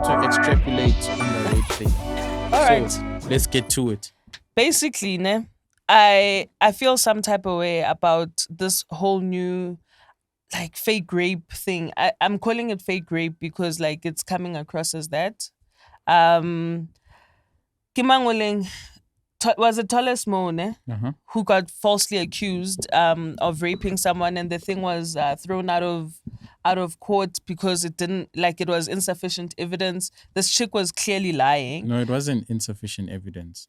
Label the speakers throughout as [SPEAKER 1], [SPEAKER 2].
[SPEAKER 1] wanted to extrapolate on the rape thing.
[SPEAKER 2] All right.
[SPEAKER 1] So let's get to it.
[SPEAKER 2] Basically, ne, I feel some type of way about this whole new like fake rape thing. I'm calling it fake rape because like it's coming across as that. Kimangoleng was it Toles Mone who got falsely accused of raping someone, and the thing was thrown out of court because it was insufficient evidence. This chick was clearly lying.
[SPEAKER 1] No, it wasn't insufficient evidence.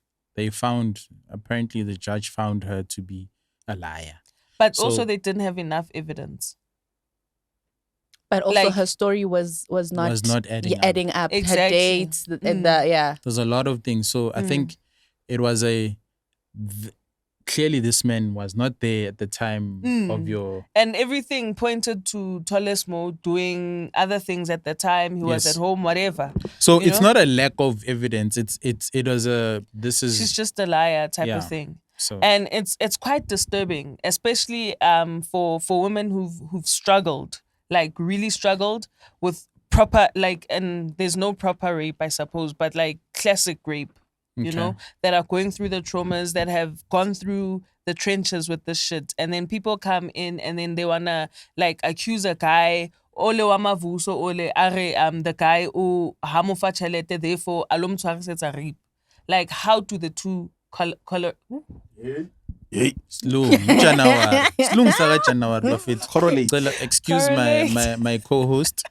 [SPEAKER 1] Apparently the judge found her to be a liar.
[SPEAKER 2] But also they didn't have enough evidence.
[SPEAKER 3] But also her story was not adding up.
[SPEAKER 2] Exactly.
[SPEAKER 3] Her dates and
[SPEAKER 1] There's a lot of things. So I think it was clearly this man was not there at the time of your...
[SPEAKER 2] And everything pointed to Tolesmo doing other things at the time. He was at home, whatever.
[SPEAKER 1] So it's not a lack of evidence. She's
[SPEAKER 2] just a liar type of thing.
[SPEAKER 1] So.
[SPEAKER 2] And it's quite disturbing, especially for women who've struggled, like really struggled with proper, like, and there's no proper rape, I suppose, but like classic rape. You know, that are going through the traumas, that have gone through the trenches with this shit. And then people come in and then they wanna like accuse a guy, ole wa mavuso, ole are the guy o hamofa chelete, therefore alum tshwarisetsa rape. Like, how do the two color
[SPEAKER 1] Slow. Excuse my co-host.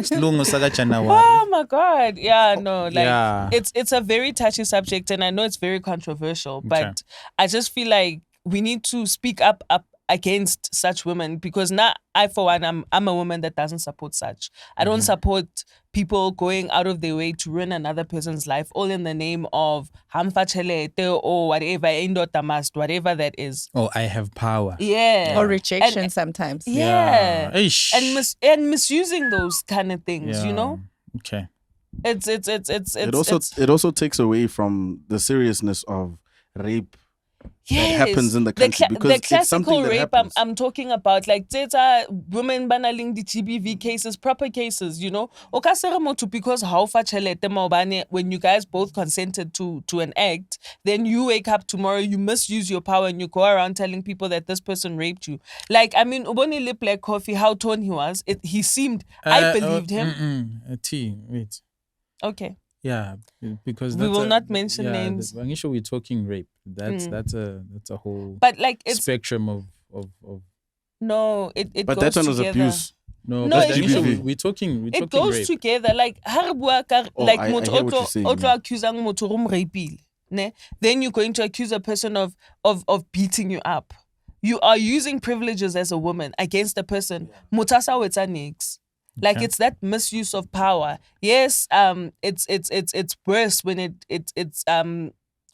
[SPEAKER 2] Oh my God. Yeah, no. Like it's a very touchy subject, and I know it's very controversial, but I just feel like we need to speak up against such women, because now I, for one, I'm a woman that doesn't support such. I don't support people going out of their way to ruin another person's life, all in the name of hamfa chelete or whatever, indota must, whatever that is.
[SPEAKER 1] Oh, I have power.
[SPEAKER 2] Yeah.
[SPEAKER 3] Or rejection sometimes.
[SPEAKER 2] Yeah. And misusing those kind of things, you know?
[SPEAKER 1] Okay.
[SPEAKER 4] It also takes away from the seriousness of rape. That happens in the country, because
[SPEAKER 2] the classical
[SPEAKER 4] it's
[SPEAKER 2] rape I'm talking about, like women banaling the GBV cases, proper cases, you know. Because how when you guys both consented to an act, then you wake up tomorrow, you misuse your power and you go around telling people that this person raped you. Like, I mean, Uboni Lip Black Coffee, how torn he was, he seemed, I believed him.
[SPEAKER 1] Wait.
[SPEAKER 2] Okay.
[SPEAKER 1] Yeah, because
[SPEAKER 2] we will not mention names.
[SPEAKER 1] I'm sure we're talking rape. That's a whole spectrum of.
[SPEAKER 2] No, it
[SPEAKER 4] but
[SPEAKER 2] goes
[SPEAKER 4] that one was
[SPEAKER 2] together.
[SPEAKER 4] abuse.
[SPEAKER 1] No,
[SPEAKER 4] that's
[SPEAKER 1] but
[SPEAKER 4] GBV.
[SPEAKER 1] We're talking
[SPEAKER 2] it goes
[SPEAKER 1] rape.
[SPEAKER 2] together. Like like
[SPEAKER 4] I
[SPEAKER 2] accusing rape. Then you're going to accuse a person of beating you up. You are using privileges as a woman against a person. Mutasa wetsa. Like, it's that misuse of power. Yes, it's worse when it's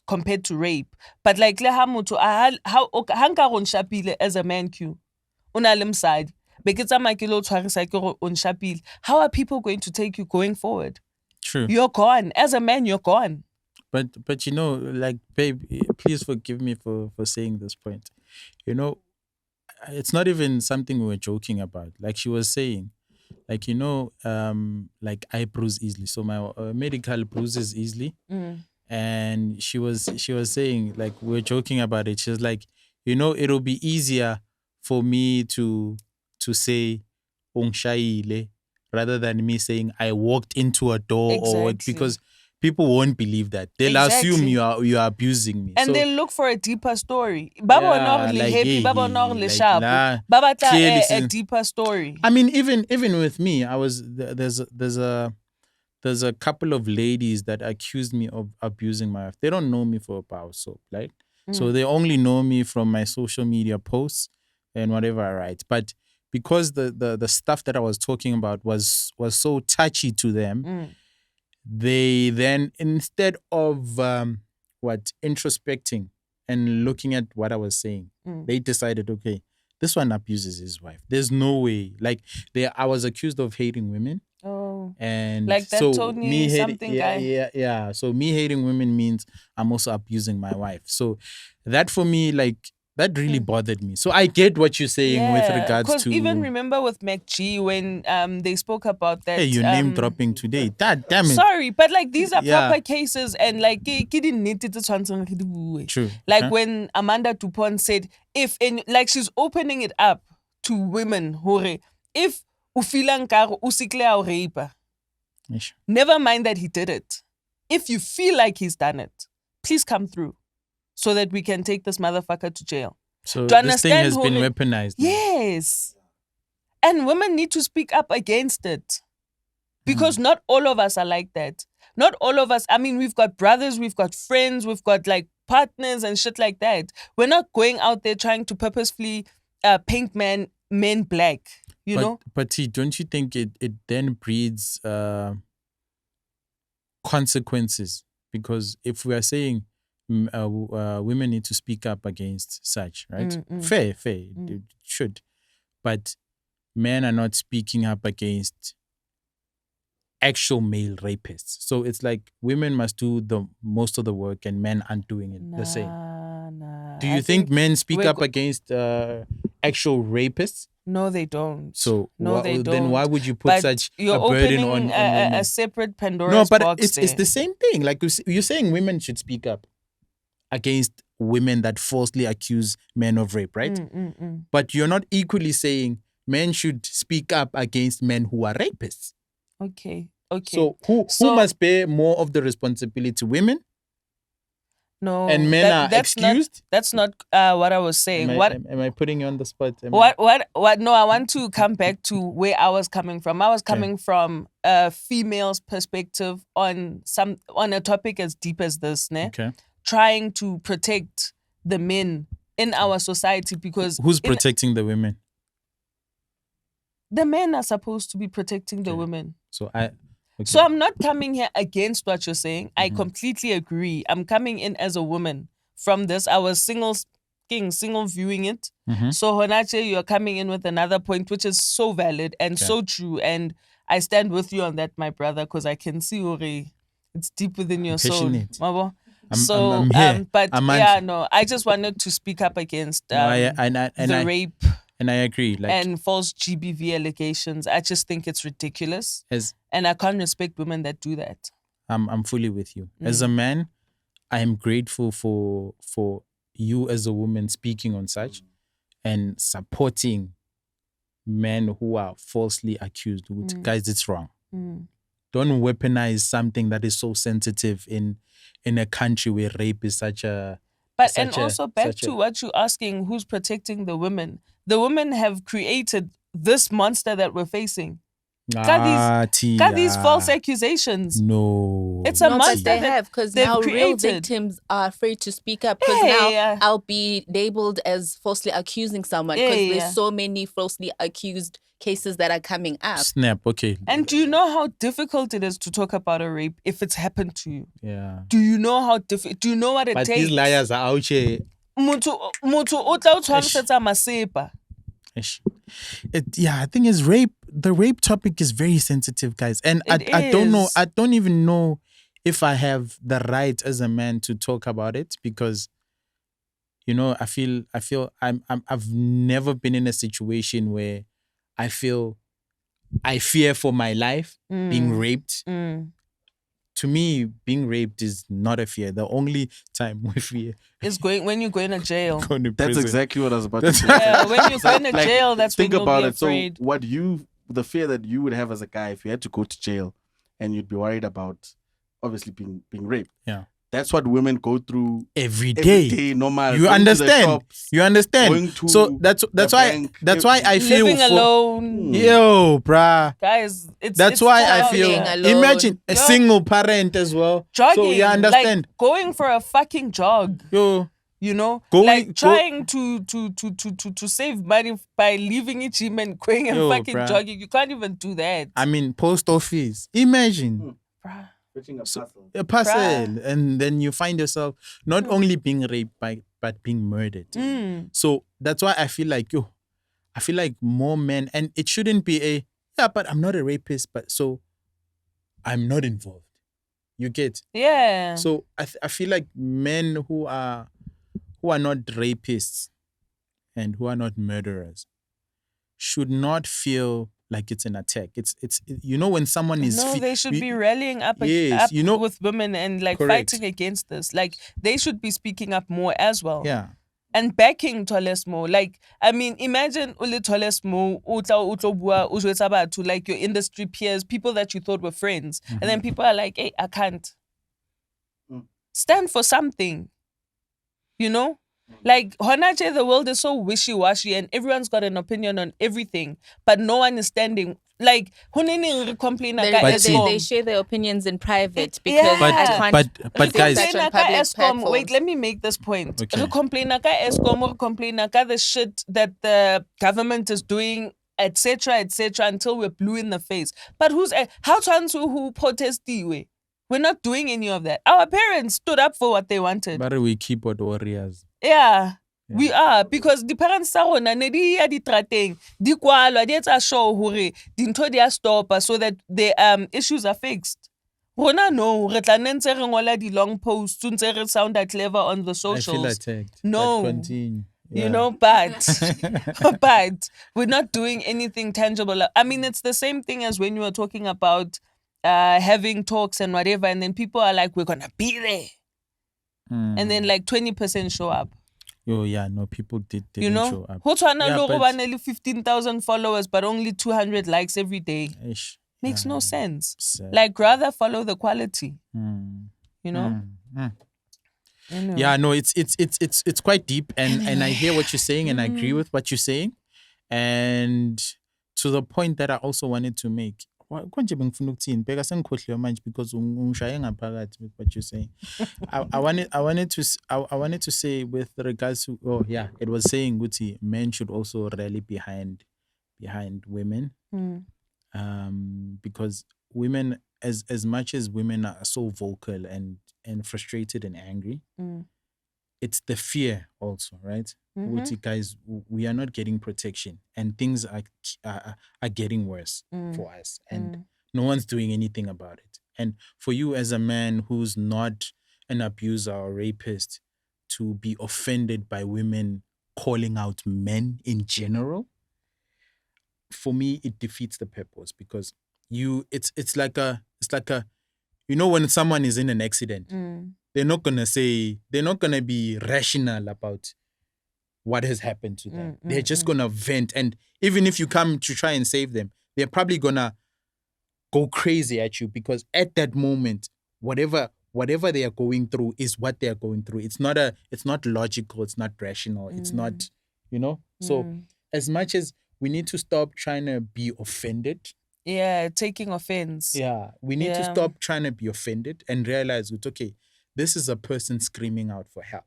[SPEAKER 2] compared to rape. But like how shapile as a man Q. Unalim side. How are people going to take you going forward?
[SPEAKER 1] True.
[SPEAKER 2] You're gone. As a man, you're gone.
[SPEAKER 1] But you know, like, babe, please forgive me for saying this point. You know, it's not even something we were joking about. Like she was saying, like, you know, like I bruise easily. So my medical bruises easily. And she was saying, like, we're joking about it. She's like, you know, it'll be easier for me to say ongshayile rather than me saying I walked into a door or what, because people won't believe that. They'll assume you are abusing me.
[SPEAKER 2] And they'll look for a deeper story. Baba happy, Baba a deeper story.
[SPEAKER 1] I mean, even with me, I was there's a couple of ladies that accused me of abusing my wife. They don't know me for a power soap, right? So they only know me from my social media posts and whatever I write. But because the stuff that I was talking about was so touchy to them, they then, instead of introspecting and looking at what I was saying, they decided, okay, this one abuses his wife. There's no way. Like, I was accused of hating women.
[SPEAKER 2] Oh.
[SPEAKER 1] And
[SPEAKER 2] like that
[SPEAKER 1] so
[SPEAKER 2] Tony something guy.
[SPEAKER 1] Yeah. So me hating women means I'm also abusing my wife. So that for me, like, that really bothered me. So I get what you're saying with regards
[SPEAKER 2] because
[SPEAKER 1] to
[SPEAKER 2] even remember with MacG when they spoke about that.
[SPEAKER 1] Hey, you name dropping today. That damn it.
[SPEAKER 2] Sorry, but like these are
[SPEAKER 1] Yeah.
[SPEAKER 2] proper cases, and like
[SPEAKER 1] True.
[SPEAKER 2] like when Amanda Dupont said, if in like she's opening it up to women, hore, if ufilang karo usikle rape,
[SPEAKER 1] Ish.
[SPEAKER 2] never mind that he did it. If you feel like he's done it, please come through so that we can take this motherfucker to jail.
[SPEAKER 1] So
[SPEAKER 2] To
[SPEAKER 1] this thing has
[SPEAKER 2] understand
[SPEAKER 1] been
[SPEAKER 2] hore-
[SPEAKER 1] weaponized. now.
[SPEAKER 2] Yes. And women need to speak up against it. Because not all of us are like that. Not all of us. I mean, we've got brothers, we've got friends, we've got like partners and shit like that. We're not going out there trying to purposefully paint men black, you know?
[SPEAKER 1] But see, don't you think it then breeds consequences? Because if we are saying women need to speak up against such, right? Fair, it should. But men are not speaking up against actual male rapists. So it's like women must do the most of the work and men aren't doing it the same.
[SPEAKER 2] Nah.
[SPEAKER 1] Do you think men speak up against actual rapists?
[SPEAKER 2] No, they don't.
[SPEAKER 1] So
[SPEAKER 2] no, they don't.
[SPEAKER 1] Then why would you put
[SPEAKER 2] But
[SPEAKER 1] such
[SPEAKER 2] you're
[SPEAKER 1] a burden
[SPEAKER 2] opening
[SPEAKER 1] on women?
[SPEAKER 2] a separate Pandora's
[SPEAKER 1] No, but
[SPEAKER 2] box
[SPEAKER 1] it's the same thing. Like you're saying women should speak up against women that falsely accuse men of rape, right? But you're not equally saying men should speak up against men who are rapists.
[SPEAKER 2] Okay.
[SPEAKER 1] So who must bear more of the responsibility? Women?
[SPEAKER 2] No.
[SPEAKER 1] And men are excused?
[SPEAKER 2] That's not what I was saying.
[SPEAKER 1] Am I putting you on the spot?
[SPEAKER 2] What? No, I want to come back to where I was coming from. I was coming from a female's perspective on a topic as deep as this, ne?
[SPEAKER 1] Okay.
[SPEAKER 2] Trying to protect the men in our society because
[SPEAKER 1] who's protecting the women?
[SPEAKER 2] The men are supposed to be protecting the women.
[SPEAKER 1] So
[SPEAKER 2] So I'm not coming here against what you're saying. I completely agree. I'm coming in as a woman from this. I was single viewing it. So Honache, you're coming in with another point, which is so valid and so true. And I stand with you on that, my brother, because I can see Uri. It's deep within your soul. Mabo?
[SPEAKER 1] I'm here.
[SPEAKER 2] I just wanted to speak up against the rape.
[SPEAKER 1] And I agree.
[SPEAKER 2] And false GBV allegations. I just think it's ridiculous. And I can't respect women that do that.
[SPEAKER 1] I'm fully with you. As a man, I am grateful for you as a woman speaking on such and supporting men who are falsely accused. Guys, it's wrong. Don't weaponize something that is so sensitive in a country where rape is such a...
[SPEAKER 2] But also back to what you're asking, who's protecting the women? The women have created this monster that we're facing. Got these false accusations.
[SPEAKER 1] No.
[SPEAKER 2] It's a monster
[SPEAKER 3] they have, because now real victims are afraid to speak up because now I'll be labeled as falsely accusing someone because there's so many falsely accused cases that are coming up.
[SPEAKER 1] Snap, okay.
[SPEAKER 2] And do you know how difficult it is to talk about a rape if it's happened to you?
[SPEAKER 1] Yeah.
[SPEAKER 2] Do you know how difficult? Do you know what it takes?
[SPEAKER 1] But these liars are out here.
[SPEAKER 2] Motho o tla o tshwarisetsa masepa.
[SPEAKER 1] I think it's rape. The rape topic is very sensitive, guys. And I don't know. I don't even know if I have the right as a man to talk about it because, I feel I've never been in a situation where I fear for my life being raped. To me, being raped is not a fear. The only time we fear
[SPEAKER 2] is when you go in a jail.
[SPEAKER 4] That's exactly what I was about to say.
[SPEAKER 2] Yeah, when you go in a jail, that's
[SPEAKER 4] think
[SPEAKER 2] when you'll
[SPEAKER 4] about
[SPEAKER 2] be
[SPEAKER 4] it.
[SPEAKER 2] afraid.
[SPEAKER 4] So the fear that you would have as a guy if you had to go to jail and you'd be worried about obviously being raped.
[SPEAKER 1] Yeah.
[SPEAKER 4] That's what women go through
[SPEAKER 1] every day.
[SPEAKER 4] Normal.
[SPEAKER 1] You understand? You understand? So that's why I feel
[SPEAKER 2] living alone.
[SPEAKER 1] Yo, bruh.
[SPEAKER 2] Guys,
[SPEAKER 1] that's why I feel. Imagine a single parent as well.
[SPEAKER 2] Jogging.
[SPEAKER 1] So you understand?
[SPEAKER 2] Like going for a fucking jog.
[SPEAKER 1] Yo.
[SPEAKER 2] Trying to save money by leaving a gym and going and fucking jogging. You can't even do that.
[SPEAKER 1] I mean, post office. Imagine.
[SPEAKER 2] Bruh.
[SPEAKER 1] A parcel, and then you find yourself not only being raped but being murdered. So that's why I feel like more men, and it shouldn't be but I'm not a rapist, but so I'm not involved. You get?
[SPEAKER 2] Yeah.
[SPEAKER 1] So I feel like men who are not rapists and who are not murderers should not feel like it's an attack. It's you know, when someone is
[SPEAKER 2] No, they should be rallying up,
[SPEAKER 1] yes, you know,
[SPEAKER 2] with women and like
[SPEAKER 1] correct.
[SPEAKER 2] fighting against this. Like they should be speaking up more as well.
[SPEAKER 1] Yeah.
[SPEAKER 2] And backing Tolesmo. Like, I mean, imagine Uli Tolesmo, utlo bua, ujwetsa batho, like your industry peers, people that you thought were friends. And then people are like, hey, I can't. Stand for something. You know? Like, Honache, the world is so wishy-washy and everyone's got an opinion on everything, but no one is standing. Like, complain
[SPEAKER 3] they share their opinions in private because I can't.
[SPEAKER 1] But guys,
[SPEAKER 2] wait, let me make this point. Okay. Complain the shit that the government is doing, etc., until we're blue in the face. But how who protest the way? We're not doing any of that. Our parents stood up for what they wanted.
[SPEAKER 1] But we keyboard warriors.
[SPEAKER 2] Yeah. We are, because the parents sa rona ne di ya ditrateng di kwalwa di etsa show hore dintho di a stop so that the issues are fixed. Rona no, re tla nne ntse re ngola di long posts ntse re sound clever on the socials.
[SPEAKER 1] I feel attacked.
[SPEAKER 2] No.
[SPEAKER 1] But continue. Yeah.
[SPEAKER 2] You know, but we're not doing anything tangible. I mean, it's the same thing as when you were talking about having talks and whatever, and then people are like, we're gonna be there. And then like 20% show up.
[SPEAKER 1] Oh yeah, no, people didn't show up.
[SPEAKER 2] But 15,000 followers, but only 200 likes every day. Makes no sense.
[SPEAKER 1] Sad.
[SPEAKER 2] Like, rather follow the quality. You know?
[SPEAKER 1] Anyway. Yeah, no, it's quite deep, and I hear what you're saying, and I agree with what you're saying, and to the point that I also wanted to make. Because with what you're saying. I wanted to say with regards to it was saying Guti, men should also rally behind women. Because women, as much as women are so vocal and frustrated and angry, it's the fear also, right? Guti, guys, we are not getting protection, and things are getting worse for us, and no one's doing anything about it. And for you as a man who's not an abuser or rapist to be offended by women calling out men in general, for me it defeats the purpose, because it's like a you know, when someone is in an accident, they're not gonna be rational about what has happened to them. They're just gonna vent, and even if you come to try and save them, they're probably gonna go crazy at you, because at that moment, whatever they are going through is what they are going through. It's not logical, it's not rational, it's not, you know. So as much as we need to stop trying to be offended.
[SPEAKER 2] Yeah, taking offense.
[SPEAKER 1] Yeah, we need to stop trying to be offended and realize that, okay, this is a person screaming out for help.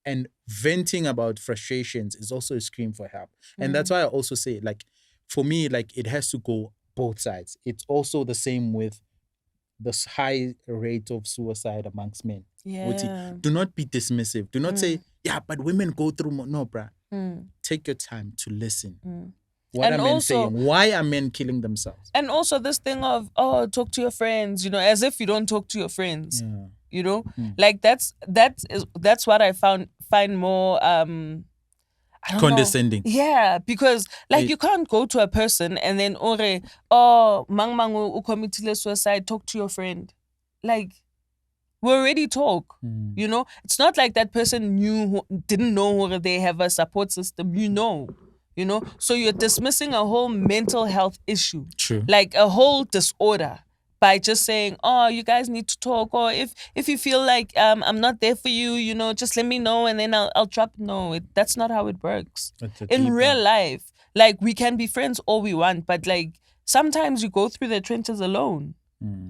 [SPEAKER 1] And venting about frustrations is also a scream for help. And that's why I also say, like, for me, like, it has to go both sides. It's also the same with this high rate of suicide amongst men.
[SPEAKER 2] Yeah.
[SPEAKER 1] Do not be dismissive. Do not say, yeah, but women go through more. No, bruh. Take your time to listen. What are men saying? Why are men killing themselves?
[SPEAKER 2] And also this thing of, talk to your friends, you know, as if you don't talk to your friends.
[SPEAKER 1] Yeah.
[SPEAKER 2] You know? Like that's what I find more
[SPEAKER 1] condescending.
[SPEAKER 2] Yeah, because like you can't go to a person and then mang u committed suicide, talk to your friend. Like, we already talk. You know? It's not like that person didn't know they have a support system. You know, so you're dismissing a whole mental health issue.
[SPEAKER 1] True.
[SPEAKER 2] Like a whole disorder by just saying, you guys need to talk, or if you feel like I'm not there for you, you know, just let me know and then I'll drop. No, that's not how it works. In real life, like, we can be friends all we want, but like sometimes you go through the trenches alone.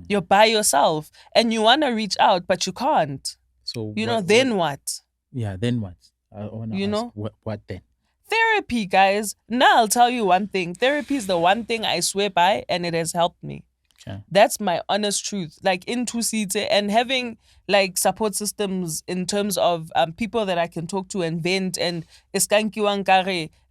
[SPEAKER 2] You're by yourself and you want to reach out, but you can't. So then what?
[SPEAKER 1] Yeah, then what? I want to ask, what then?
[SPEAKER 2] Therapy, guys. Now I'll tell you one thing. Therapy is the one thing I swear by, and it has helped me.
[SPEAKER 1] Okay.
[SPEAKER 2] That's my honest truth. Like, into seats and having like support systems in terms of people that I can talk to and vent, and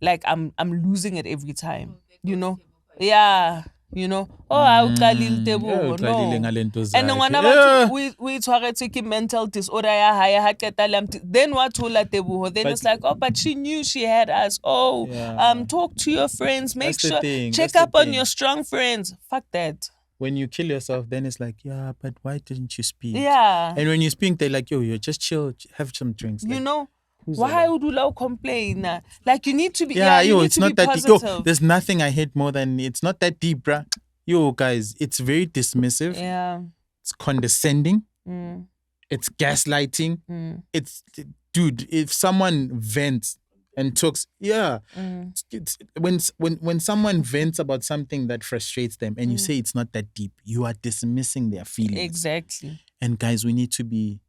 [SPEAKER 2] like I'm losing it every time. You know? Yeah. You know, awuqalile Teboho, no. And ngwana batho we tshwaretse ke mental disorder ya hae ha qeta le then what thola Teboho, then it's like, oh, but she knew she had us. Talk to your friends, make sure check up on your strong friends. Fuck that.
[SPEAKER 1] When you kill yourself, then it's like, yeah, but why didn't you speak?
[SPEAKER 2] Yeah.
[SPEAKER 1] And when you speak, they're like, yo, just chill, have some drinks.
[SPEAKER 2] Like, you know, why would you complain? Like, you need to be,
[SPEAKER 1] it's not that
[SPEAKER 2] positive.
[SPEAKER 1] Yo, there's nothing I hate more than, it's not that deep, bruh. Yo, guys, it's very dismissive.
[SPEAKER 2] Yeah.
[SPEAKER 1] It's condescending. It's gaslighting. It's, dude, if someone vents and talks, it's, when someone vents about something that frustrates them and you say it's not that deep, you are dismissing their feelings.
[SPEAKER 2] Exactly.
[SPEAKER 1] And guys, we need to be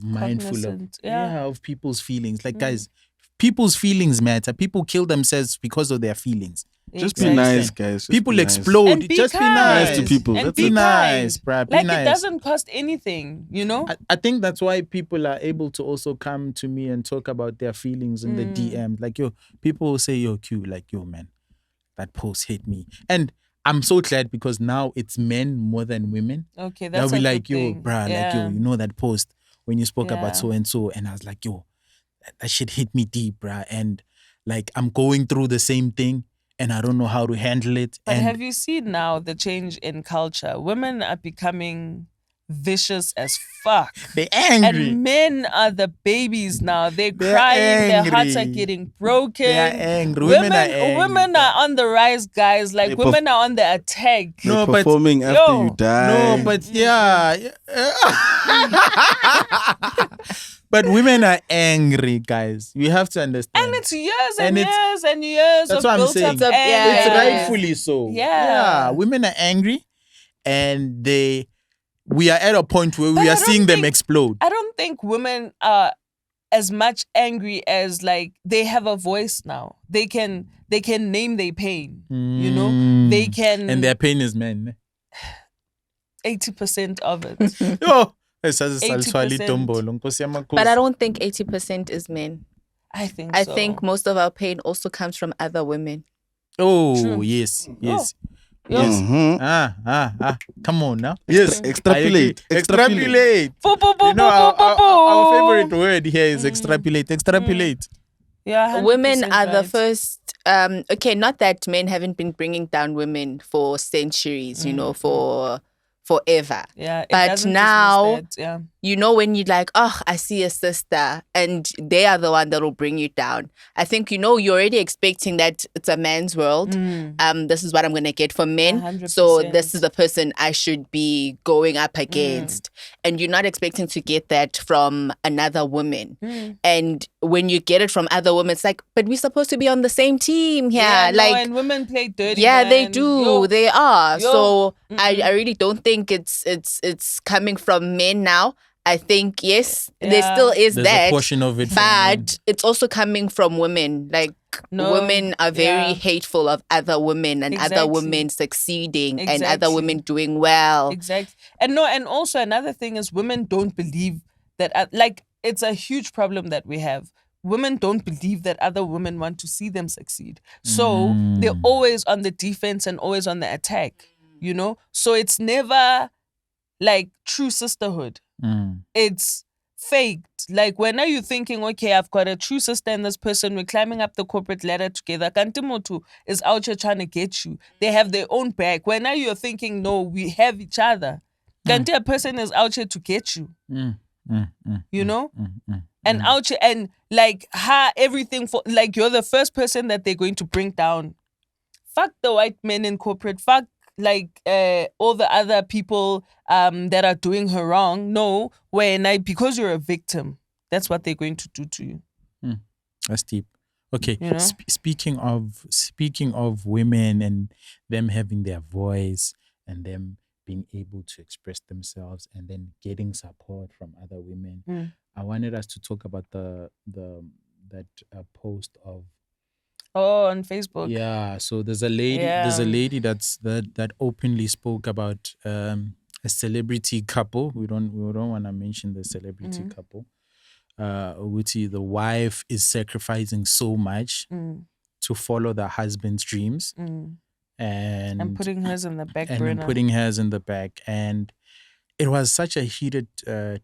[SPEAKER 1] mindful of people's feelings. Like, guys, people's feelings matter. People kill themselves because of their feelings.
[SPEAKER 4] Just be nice, guys.
[SPEAKER 1] People explode. Just be nice
[SPEAKER 4] to people.
[SPEAKER 1] And be nice, bruh. Be nice.
[SPEAKER 2] It doesn't cost anything, you know?
[SPEAKER 1] I think that's why people are able to also come to me and talk about their feelings in the DM. Like, yo, people will say, yo, Q, like, yo, man, that post hit me. And I'm so glad because now it's men more than women.
[SPEAKER 2] Okay, that's
[SPEAKER 1] They'll be like, yo,
[SPEAKER 2] thing.
[SPEAKER 1] bruh, like, yo, you know that post when you spoke about so and so, and I was like, yo, that shit hit me deep, bruh. And like, I'm going through the same thing and I don't know how to handle it.
[SPEAKER 2] But have you seen now the change in culture? Women are becoming vicious as fuck.
[SPEAKER 1] They're angry.
[SPEAKER 2] And men are the babies now. They're crying.
[SPEAKER 1] Angry.
[SPEAKER 2] Their hearts are getting broken.
[SPEAKER 1] They are angry. Women are angry.
[SPEAKER 2] Women are on the rise, guys. Like, women are on the attack.
[SPEAKER 4] No, performing after you die.
[SPEAKER 1] No, but yeah. But women are angry, guys. We have to understand.
[SPEAKER 2] And it's years and years and years
[SPEAKER 1] that's
[SPEAKER 2] of
[SPEAKER 1] what I'm saying.
[SPEAKER 2] built up anger.
[SPEAKER 1] It's rightfully so.
[SPEAKER 2] Yeah.
[SPEAKER 1] Women are angry and we are at a point where we are seeing them explode.
[SPEAKER 2] I don't think women are as much angry as, like, they have a voice now. They can name their pain. You know? They can.
[SPEAKER 1] And their pain is men.
[SPEAKER 2] 80% of it.
[SPEAKER 3] 80%. But I don't think 80% is men.
[SPEAKER 2] I think
[SPEAKER 3] I think most of our pain also comes from other women.
[SPEAKER 1] Oh,
[SPEAKER 2] True.
[SPEAKER 1] yes.
[SPEAKER 2] Yes.
[SPEAKER 1] Come on now.
[SPEAKER 4] Yes, extrapolate.
[SPEAKER 1] Extrapolate. You know, our favorite word here is extrapolate. Extrapolate.
[SPEAKER 2] Yeah,
[SPEAKER 3] women are the
[SPEAKER 2] right.
[SPEAKER 3] first. Okay, not that men haven't been bringing down women for centuries, you know, for forever.
[SPEAKER 2] Yeah, it
[SPEAKER 3] but
[SPEAKER 2] doesn't
[SPEAKER 3] now,
[SPEAKER 2] dismiss that, yeah.
[SPEAKER 3] you know, when you're like, oh, I see a sister, and they are the one that will bring you down. I think, you know, you're already expecting that it's a man's world. This is what I'm going to get from men.
[SPEAKER 2] 100%.
[SPEAKER 3] So this is the person I should be going up against. And you're not expecting to get that from another woman. And when you get it from other women, it's like, but we're supposed to be on the same team here.
[SPEAKER 2] Yeah,
[SPEAKER 3] like,
[SPEAKER 2] no, and women play dirty.
[SPEAKER 3] yeah,
[SPEAKER 2] man.
[SPEAKER 3] they do.
[SPEAKER 2] Yo.
[SPEAKER 3] They are.
[SPEAKER 2] Yo.
[SPEAKER 3] So I really don't think it's coming from men now. I think, yes, there still is
[SPEAKER 1] There's
[SPEAKER 3] that.
[SPEAKER 1] a portion of it.
[SPEAKER 3] But it's also coming from women. Like, women are very hateful of other women and other women succeeding and other women doing well.
[SPEAKER 2] Exactly. And also another thing is women don't believe that, like, it's a huge problem that we have. Women don't believe that other women want to see them succeed. So they're always on the defense and always on the attack, you know? So it's never like true sisterhood. It's faked. Like, when are you thinking, okay, I've got a true sister and this person, we're climbing up the corporate ladder together. Kantimotu is out here trying to get you. They have their own back. When are you thinking, no, we have each other. Kanti a person is out here to get you. You know? And out here, and like, everything for, like, you're the first person that they're going to bring down. Fuck the white men in corporate. Fuck, like, all the other people that are doing her wrong. No, because you're a victim, that's what they're going to do to you.
[SPEAKER 1] That's deep. Okay,
[SPEAKER 2] You know?
[SPEAKER 1] speaking of women and them having their voice and them being able to express themselves and then getting support from other women, I wanted us to talk about that post of.
[SPEAKER 2] Oh, on Facebook.
[SPEAKER 1] Yeah, so there's a lady that openly spoke about a celebrity couple. We don't want to mention the celebrity couple. Uti, the wife is sacrificing so much to follow the husband's dreams.
[SPEAKER 2] And putting hers in the back
[SPEAKER 1] and
[SPEAKER 2] burner.
[SPEAKER 1] putting hers in the back. And it was such a heated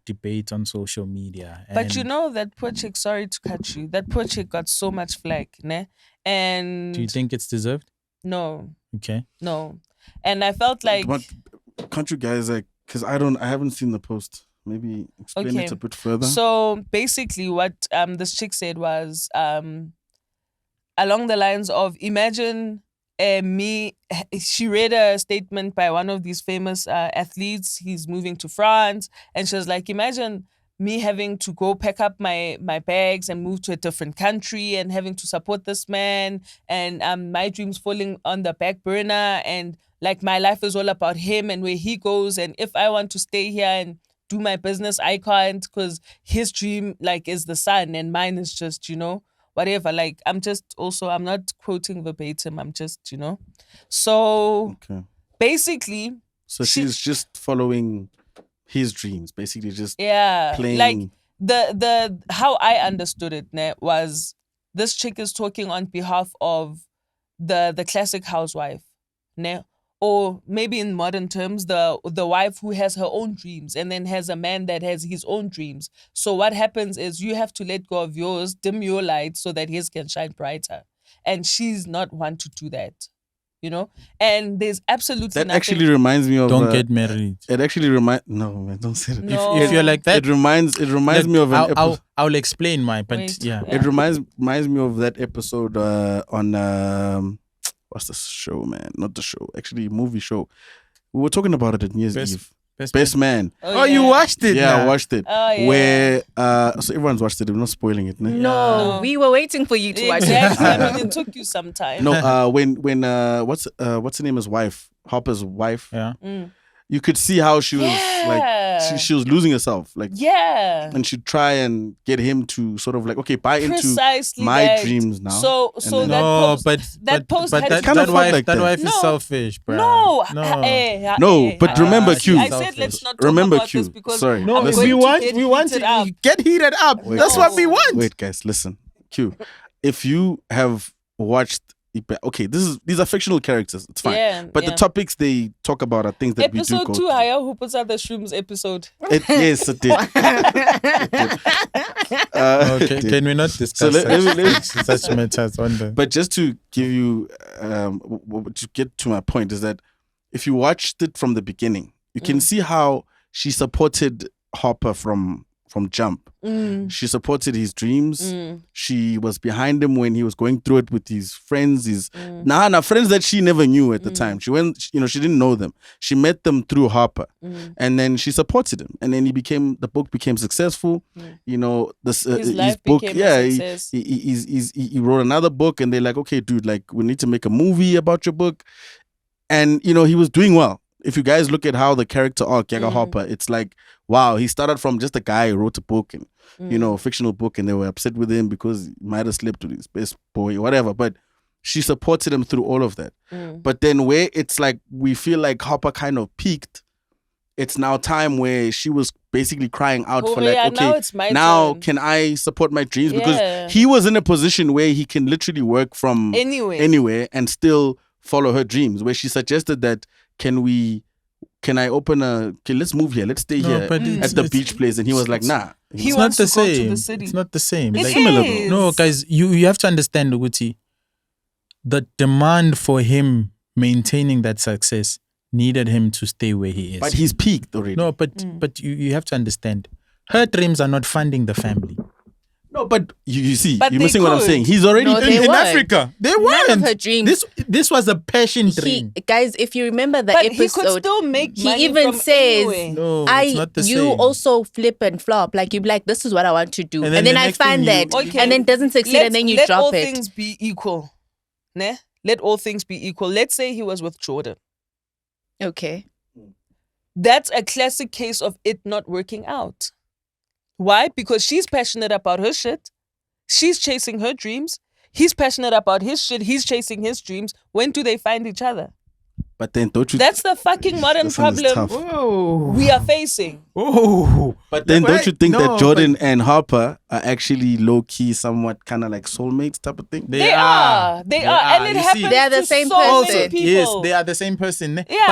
[SPEAKER 1] debate on social media.
[SPEAKER 2] But you
[SPEAKER 1] And
[SPEAKER 2] know that poor chick, sorry to cut you, that poor chick got so much flack, ne? And
[SPEAKER 1] do you think it's deserved?
[SPEAKER 2] no,
[SPEAKER 1] Okay.
[SPEAKER 2] no. And I felt like
[SPEAKER 4] What can't you guys because I haven't seen the post. Maybe explain
[SPEAKER 2] Okay.
[SPEAKER 4] it a bit further.
[SPEAKER 2] so basically what this chick said was along the lines of imagine me. She read a statement by one of these famous athletes. He's moving to France, and she was like, imagine me having to go pack up my bags and move to a different country and having to support this man, and my dreams falling on the back burner, and like my life is all about him and where he goes, and if I want to stay here and do my business, I can't because his dream like is the sun and mine is just, whatever. Like I'm not quoting verbatim. I'm just, So
[SPEAKER 4] Okay.
[SPEAKER 2] basically,
[SPEAKER 4] So
[SPEAKER 2] she-
[SPEAKER 4] she's just following his dreams, basically just
[SPEAKER 2] yeah,
[SPEAKER 4] playing.
[SPEAKER 2] like the how I understood it was this chick is talking on behalf of the classic housewife, ne? Or maybe in modern terms, the wife who has her own dreams and then has a man that has his own dreams. So what happens is you have to let go of yours, dim your light so that his can shine brighter. And she's not one to do that, And there's absolutely
[SPEAKER 4] that
[SPEAKER 2] nothing.
[SPEAKER 4] actually reminds me of
[SPEAKER 1] Don't get married.
[SPEAKER 4] it actually no man, don't say that.
[SPEAKER 2] No.
[SPEAKER 1] If you're like that,
[SPEAKER 4] It reminds me of an
[SPEAKER 1] I'll,
[SPEAKER 4] episode.
[SPEAKER 1] I'll explain mine, but
[SPEAKER 2] Wait,
[SPEAKER 1] yeah.
[SPEAKER 2] yeah.
[SPEAKER 4] It reminds me of that episode on what's the show, man? Not the show, actually, movie show. We were talking about it at New Year's
[SPEAKER 1] Best-
[SPEAKER 4] Eve.
[SPEAKER 1] Best
[SPEAKER 4] Best Man.
[SPEAKER 1] Oh, you
[SPEAKER 2] yeah.
[SPEAKER 1] watched it?
[SPEAKER 4] Yeah, I
[SPEAKER 1] now?
[SPEAKER 4] watched it.
[SPEAKER 2] Oh, yeah.
[SPEAKER 4] Where so everyone's watched it. I'm not spoiling it. Ne?
[SPEAKER 3] No,
[SPEAKER 2] Yeah.
[SPEAKER 3] we were waiting for you to watch
[SPEAKER 2] Exactly.
[SPEAKER 3] it.
[SPEAKER 2] I mean, it took you some time.
[SPEAKER 4] No, when what's her name? His wife, Hopper's wife.
[SPEAKER 1] Yeah.
[SPEAKER 2] Mm.
[SPEAKER 4] You could see how she was
[SPEAKER 2] Yeah.
[SPEAKER 4] like she was losing herself, like,
[SPEAKER 2] Yeah.
[SPEAKER 4] and she'd try and get him to sort of like, okay, buy into
[SPEAKER 2] Precisely
[SPEAKER 4] my
[SPEAKER 2] that.
[SPEAKER 4] dreams now.
[SPEAKER 2] So
[SPEAKER 4] then-
[SPEAKER 2] that
[SPEAKER 1] No,
[SPEAKER 2] post,
[SPEAKER 1] but
[SPEAKER 2] that post
[SPEAKER 1] but
[SPEAKER 2] had
[SPEAKER 1] that,
[SPEAKER 4] kind of
[SPEAKER 1] that
[SPEAKER 4] felt
[SPEAKER 1] wife
[SPEAKER 4] like
[SPEAKER 1] that
[SPEAKER 4] that.
[SPEAKER 1] wife is
[SPEAKER 2] No.
[SPEAKER 1] selfish, bro.
[SPEAKER 2] no,
[SPEAKER 1] no.
[SPEAKER 4] but remember, Q.
[SPEAKER 2] I said let's not talk
[SPEAKER 4] Remember,
[SPEAKER 2] about
[SPEAKER 4] Q.
[SPEAKER 2] this because
[SPEAKER 4] Sorry.
[SPEAKER 1] No,
[SPEAKER 2] I'm
[SPEAKER 4] Listen.
[SPEAKER 2] going
[SPEAKER 1] we
[SPEAKER 2] to
[SPEAKER 1] want
[SPEAKER 2] get
[SPEAKER 1] we want
[SPEAKER 2] heated
[SPEAKER 1] to
[SPEAKER 2] up.
[SPEAKER 1] get heated up.
[SPEAKER 4] Wait,
[SPEAKER 1] That's what we want.
[SPEAKER 4] Wait, guys, listen. Q. If you have watched, okay, these are fictional characters. It's fine.
[SPEAKER 2] Yeah,
[SPEAKER 4] But the topics they talk about are things that we do
[SPEAKER 2] Episode
[SPEAKER 4] go
[SPEAKER 2] 2,
[SPEAKER 4] through.
[SPEAKER 2] Haya, who puts out the shrooms episode.
[SPEAKER 4] Yes, it did.
[SPEAKER 1] Okay, can we not discuss
[SPEAKER 4] So
[SPEAKER 1] such matters on the?
[SPEAKER 4] But just to give you, to get to my point, is that if you watched it from the beginning, you can see how she supported Hopper from jump. She supported his dreams. She was behind him when he was going through it with his friends. Friends that she never knew at the time. She she didn't know them. She met them through Hopper, and then she supported him. And then the book became successful. His
[SPEAKER 2] life
[SPEAKER 4] book,
[SPEAKER 2] became
[SPEAKER 4] yeah,
[SPEAKER 2] a success.
[SPEAKER 4] he wrote another book, and they're like, okay, dude, like we need to make a movie about your book, and he was doing well. If you guys look at how the character arc, Yaga Hopper, it's like, wow, he started from just a guy who wrote a book and, a fictional book, and they were upset with him because he might have slept with his best boy, whatever. But she supported him through all of that. But then where it's like, we feel like Hopper kind of peaked, it's now time where she was basically crying out for like,
[SPEAKER 2] yeah,
[SPEAKER 4] okay,
[SPEAKER 2] now it's my
[SPEAKER 4] now
[SPEAKER 2] turn.
[SPEAKER 4] can I support my dreams?
[SPEAKER 2] Yeah.
[SPEAKER 4] Because he was in a position where he can literally work from anywhere and still follow her dreams, where she suggested that let's move here, let's stay here
[SPEAKER 1] but
[SPEAKER 4] at the beach place, and he was like, nah.
[SPEAKER 2] He
[SPEAKER 1] It's
[SPEAKER 2] wants
[SPEAKER 1] not the
[SPEAKER 2] to go to
[SPEAKER 1] same.
[SPEAKER 2] the city.
[SPEAKER 1] It's not the same.
[SPEAKER 2] It
[SPEAKER 1] Like,
[SPEAKER 4] similar, bro.
[SPEAKER 2] is.
[SPEAKER 1] no, guys, you have to understand, Uguti. The demand for him maintaining that success needed him to stay where he is.
[SPEAKER 4] But he's peaked already.
[SPEAKER 1] no, but you have to understand. Her dreams are not funding the family.
[SPEAKER 4] No, but you see,
[SPEAKER 2] But
[SPEAKER 4] you're
[SPEAKER 2] they
[SPEAKER 4] missing what I'm
[SPEAKER 2] could.
[SPEAKER 4] saying. He's already
[SPEAKER 3] No, they
[SPEAKER 1] in
[SPEAKER 3] weren't.
[SPEAKER 1] Africa. They
[SPEAKER 3] None
[SPEAKER 1] weren't.
[SPEAKER 3] of her dreams.
[SPEAKER 1] This was a passion dream.
[SPEAKER 3] Guys, if you remember the
[SPEAKER 2] But he could
[SPEAKER 3] episode,
[SPEAKER 2] still make
[SPEAKER 3] he
[SPEAKER 2] money
[SPEAKER 3] even
[SPEAKER 2] from
[SPEAKER 3] says,
[SPEAKER 2] anywhere.
[SPEAKER 1] No, it's not the
[SPEAKER 3] you
[SPEAKER 1] same.
[SPEAKER 3] also flip and flop. Like you be like, this is what I want to do,
[SPEAKER 1] And
[SPEAKER 3] and
[SPEAKER 1] then
[SPEAKER 3] then,
[SPEAKER 1] the
[SPEAKER 3] I
[SPEAKER 1] next thing
[SPEAKER 3] find
[SPEAKER 1] you-
[SPEAKER 3] that,
[SPEAKER 2] Okay.
[SPEAKER 3] and then doesn't succeed, and then you
[SPEAKER 2] let
[SPEAKER 3] drop
[SPEAKER 2] all
[SPEAKER 3] it.
[SPEAKER 2] things be equal. Ne? Let all things be equal. Let's say he was with Jordan.
[SPEAKER 3] Okay.
[SPEAKER 2] That's a classic case of it not working out. Why? Because she's passionate about her shit. She's chasing her dreams. He's passionate about his shit. He's chasing his dreams. When do they find each other?
[SPEAKER 4] But then don't you?
[SPEAKER 2] That's the fucking modern
[SPEAKER 4] This one is
[SPEAKER 2] problem
[SPEAKER 4] tough.
[SPEAKER 1] Oh,
[SPEAKER 2] we are facing.
[SPEAKER 1] oh.
[SPEAKER 4] But then don't you think that Jordan
[SPEAKER 1] but
[SPEAKER 4] and Harper are actually low key, somewhat kind of like soulmates type of thing?
[SPEAKER 2] They are. They are. And it
[SPEAKER 1] You
[SPEAKER 2] happens
[SPEAKER 1] see?
[SPEAKER 3] They are the
[SPEAKER 2] to
[SPEAKER 3] same
[SPEAKER 2] so
[SPEAKER 3] person.
[SPEAKER 2] many people.
[SPEAKER 1] Yes, they are the same person. Ne?
[SPEAKER 2] Yeah.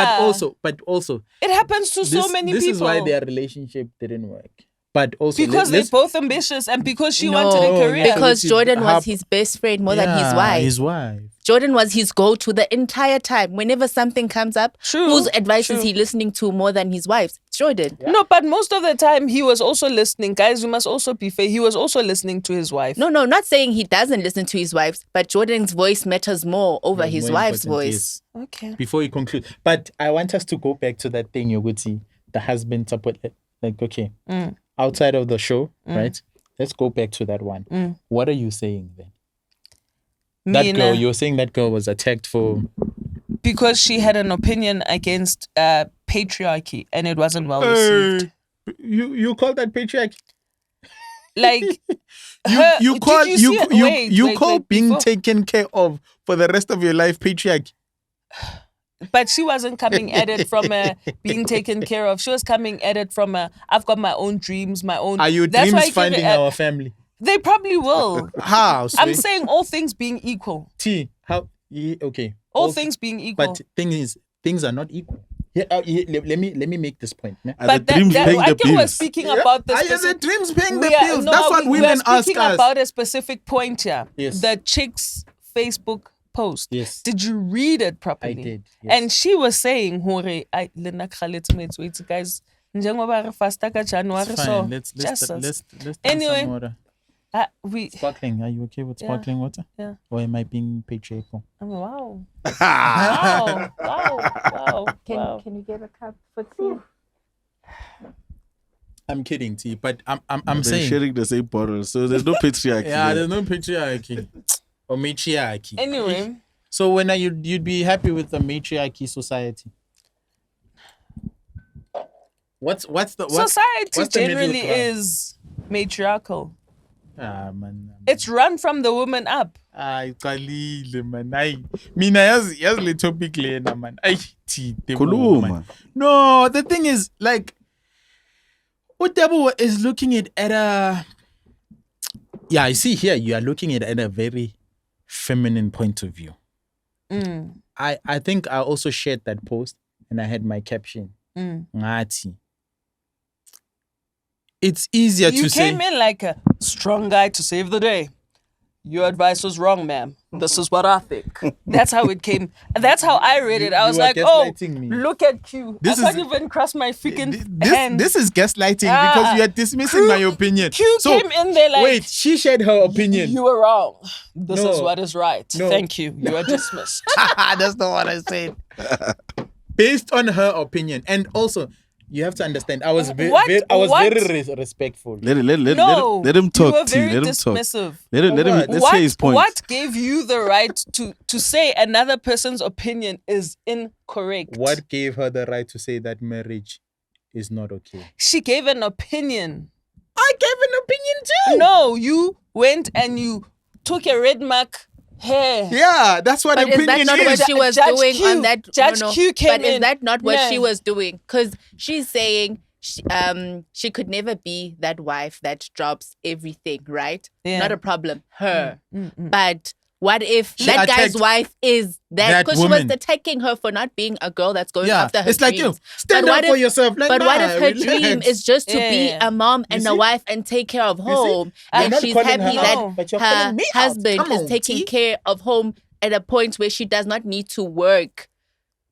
[SPEAKER 1] But also,
[SPEAKER 2] It happens to so many
[SPEAKER 1] this
[SPEAKER 2] people.
[SPEAKER 1] is why their relationship didn't work. But also,
[SPEAKER 2] because
[SPEAKER 1] let's-
[SPEAKER 2] they're both ambitious and because she
[SPEAKER 3] No,
[SPEAKER 2] wanted a career.
[SPEAKER 3] because
[SPEAKER 1] Which is
[SPEAKER 3] Jordan was
[SPEAKER 1] Harp-
[SPEAKER 3] his best friend more than his
[SPEAKER 1] Yeah,
[SPEAKER 3] wife.
[SPEAKER 1] His wife.
[SPEAKER 3] Jordan was his go-to the entire time. Whenever something comes up,
[SPEAKER 2] True,
[SPEAKER 3] whose advice
[SPEAKER 2] true.
[SPEAKER 3] is he listening to more than his wife's? Jordan.
[SPEAKER 2] No, but most of the time he was also listening. Guys, we must also be fair. He was also listening to his wife.
[SPEAKER 3] No, not saying he doesn't listen to his wife's, but Jordan's voice matters more over
[SPEAKER 1] Yeah,
[SPEAKER 3] his
[SPEAKER 1] more
[SPEAKER 3] wife's
[SPEAKER 1] important,
[SPEAKER 3] voice.
[SPEAKER 1] yes.
[SPEAKER 2] Okay.
[SPEAKER 1] Before you conclude, but I want us to go back to that thing, Yoguti, the husband support. Like, okay, outside of the show, right? Let's go back to that one. What are you saying then? That
[SPEAKER 2] Mina,
[SPEAKER 1] girl, you're saying that girl was attacked for.
[SPEAKER 2] because she had an opinion against patriarchy and it wasn't well received.
[SPEAKER 1] You call that patriarchy?
[SPEAKER 2] Like
[SPEAKER 1] You
[SPEAKER 2] did
[SPEAKER 1] call
[SPEAKER 2] you see it? Wait,
[SPEAKER 1] call being
[SPEAKER 2] before-
[SPEAKER 1] taken care of for the rest of your life patriarchy.
[SPEAKER 2] But she wasn't coming at it from a being taken care of. She was coming at it from a I've got my own dreams, my own.
[SPEAKER 1] Are your
[SPEAKER 2] That's why
[SPEAKER 1] dreams finding our family?
[SPEAKER 2] They probably will.
[SPEAKER 1] How?
[SPEAKER 2] I'm
[SPEAKER 1] Sway?
[SPEAKER 2] saying all things being equal.
[SPEAKER 1] T. How? Okay.
[SPEAKER 2] All things being equal.
[SPEAKER 1] But thing is, things are not equal. Let me make this point. Yeah?
[SPEAKER 4] Are
[SPEAKER 2] But
[SPEAKER 4] the dreams paying
[SPEAKER 2] I
[SPEAKER 4] the
[SPEAKER 2] think we're
[SPEAKER 4] bills?
[SPEAKER 2] speaking about the
[SPEAKER 1] Are the
[SPEAKER 2] specific.
[SPEAKER 1] dreams paying the
[SPEAKER 2] we are-
[SPEAKER 1] bills?
[SPEAKER 2] no,
[SPEAKER 1] That's what
[SPEAKER 2] we are
[SPEAKER 1] women ask
[SPEAKER 2] speaking
[SPEAKER 1] us.
[SPEAKER 2] about a specific point here.
[SPEAKER 1] Yes.
[SPEAKER 2] The chick's Facebook post.
[SPEAKER 1] Yes.
[SPEAKER 2] Did you read it properly?
[SPEAKER 1] I did, yes.
[SPEAKER 2] And she was saying, "Hore, I lena khaletse metse wait guys, njengoba re fasta ka January
[SPEAKER 1] It's
[SPEAKER 2] so
[SPEAKER 1] fine. Let's
[SPEAKER 2] Jesus.
[SPEAKER 1] drink
[SPEAKER 2] Anyway.
[SPEAKER 1] some water.
[SPEAKER 2] We
[SPEAKER 1] Sparkling. Are you okay with
[SPEAKER 2] Yeah.
[SPEAKER 1] sparkling water?
[SPEAKER 2] Yeah.
[SPEAKER 1] Or am I being patriarchal?
[SPEAKER 2] wow. Wow. Wow.
[SPEAKER 3] Can you get a cup for tea?
[SPEAKER 1] I'm kidding, T. But I'm
[SPEAKER 4] They're
[SPEAKER 1] saying.
[SPEAKER 4] sharing the same bottle, so there's no patriarchy.
[SPEAKER 1] Yeah,
[SPEAKER 4] there.
[SPEAKER 1] there's no patriarchy or matriarchy.
[SPEAKER 2] Anyway,
[SPEAKER 1] So when are you'd be happy with a matriarchy society? What's the
[SPEAKER 2] society
[SPEAKER 1] what's the middle
[SPEAKER 2] generally
[SPEAKER 1] ground?
[SPEAKER 2] is matriarchal.
[SPEAKER 1] Man.
[SPEAKER 2] It's run from the woman up.
[SPEAKER 1] Ay, qalile man. Ay, mina yazi le topic lena man. Ay, T.
[SPEAKER 4] Khuluma.
[SPEAKER 1] No, the thing is like Utabo is looking at a yeah, I see here you are looking at a very feminine point of view. I think I also shared that post and I had my caption. Ngathi. It's easier
[SPEAKER 2] You
[SPEAKER 1] to say
[SPEAKER 2] came in like a strong guy to save the day. Your advice was wrong, ma'am. This is what I think. That's how it came. That's how I read it. I was
[SPEAKER 1] you are
[SPEAKER 2] like, oh,
[SPEAKER 1] gaslighting me.
[SPEAKER 2] look at Q.
[SPEAKER 1] This
[SPEAKER 2] I can't
[SPEAKER 1] is-
[SPEAKER 2] even cross my freaking
[SPEAKER 1] this,
[SPEAKER 2] hand.
[SPEAKER 1] this is gaslighting
[SPEAKER 2] Ah,
[SPEAKER 1] because you are dismissing my opinion.
[SPEAKER 2] Q came in there like,
[SPEAKER 1] wait, she shared her opinion.
[SPEAKER 2] you were wrong. This
[SPEAKER 1] No.
[SPEAKER 2] is what is right.
[SPEAKER 1] No.
[SPEAKER 2] Thank you. You are dismissed.
[SPEAKER 1] That's not what I said. Based on her opinion, and also you have to understand, I was
[SPEAKER 2] What?
[SPEAKER 1] very respectful.
[SPEAKER 4] Let
[SPEAKER 2] No.
[SPEAKER 4] him talk.
[SPEAKER 2] You were
[SPEAKER 4] T.
[SPEAKER 2] very
[SPEAKER 4] Let him talk.
[SPEAKER 2] dismissive.
[SPEAKER 4] Let's hear his point.
[SPEAKER 2] What gave you the right to say another person's opinion is incorrect?
[SPEAKER 1] What gave her the right to say that marriage is not okay?
[SPEAKER 2] She gave an opinion.
[SPEAKER 1] I gave an opinion too.
[SPEAKER 2] No, you went and you took a red mark hair.
[SPEAKER 1] Yeah, that's what
[SPEAKER 3] But is
[SPEAKER 1] opinion
[SPEAKER 3] that not what
[SPEAKER 1] is.
[SPEAKER 3] she was
[SPEAKER 2] Judge
[SPEAKER 3] doing
[SPEAKER 2] Q.
[SPEAKER 3] on that?
[SPEAKER 2] Judge Q came
[SPEAKER 3] But is
[SPEAKER 2] in.
[SPEAKER 3] that not what
[SPEAKER 2] No.
[SPEAKER 3] she was doing? Because she's saying she could never be that wife that drops everything, right?
[SPEAKER 2] Yeah.
[SPEAKER 3] Not a problem. Her. But what if
[SPEAKER 1] She
[SPEAKER 3] that guy's
[SPEAKER 1] attacked
[SPEAKER 3] wife is that?
[SPEAKER 1] that
[SPEAKER 3] Because she was
[SPEAKER 1] woman.
[SPEAKER 3] attacking her for not being a girl that's going
[SPEAKER 1] Yeah,
[SPEAKER 3] after her
[SPEAKER 1] it's like you
[SPEAKER 3] dreams.
[SPEAKER 1] stand
[SPEAKER 3] But
[SPEAKER 1] up
[SPEAKER 3] what
[SPEAKER 1] for
[SPEAKER 3] if-
[SPEAKER 1] yourself. Like,
[SPEAKER 3] But what
[SPEAKER 1] nah,
[SPEAKER 3] if her
[SPEAKER 1] relax.
[SPEAKER 3] dream is just to be
[SPEAKER 2] Yeah.
[SPEAKER 3] a mom and
[SPEAKER 1] You
[SPEAKER 3] a
[SPEAKER 1] see?
[SPEAKER 3] wife and take care of home?
[SPEAKER 1] You're
[SPEAKER 3] And
[SPEAKER 1] not
[SPEAKER 3] she's
[SPEAKER 1] calling her
[SPEAKER 3] happy
[SPEAKER 1] out,
[SPEAKER 3] that
[SPEAKER 1] but you're
[SPEAKER 3] her
[SPEAKER 1] calling me out.
[SPEAKER 3] husband
[SPEAKER 1] Come
[SPEAKER 3] is
[SPEAKER 1] on,
[SPEAKER 3] taking
[SPEAKER 1] T.
[SPEAKER 3] care of home at a point where she does not need to work.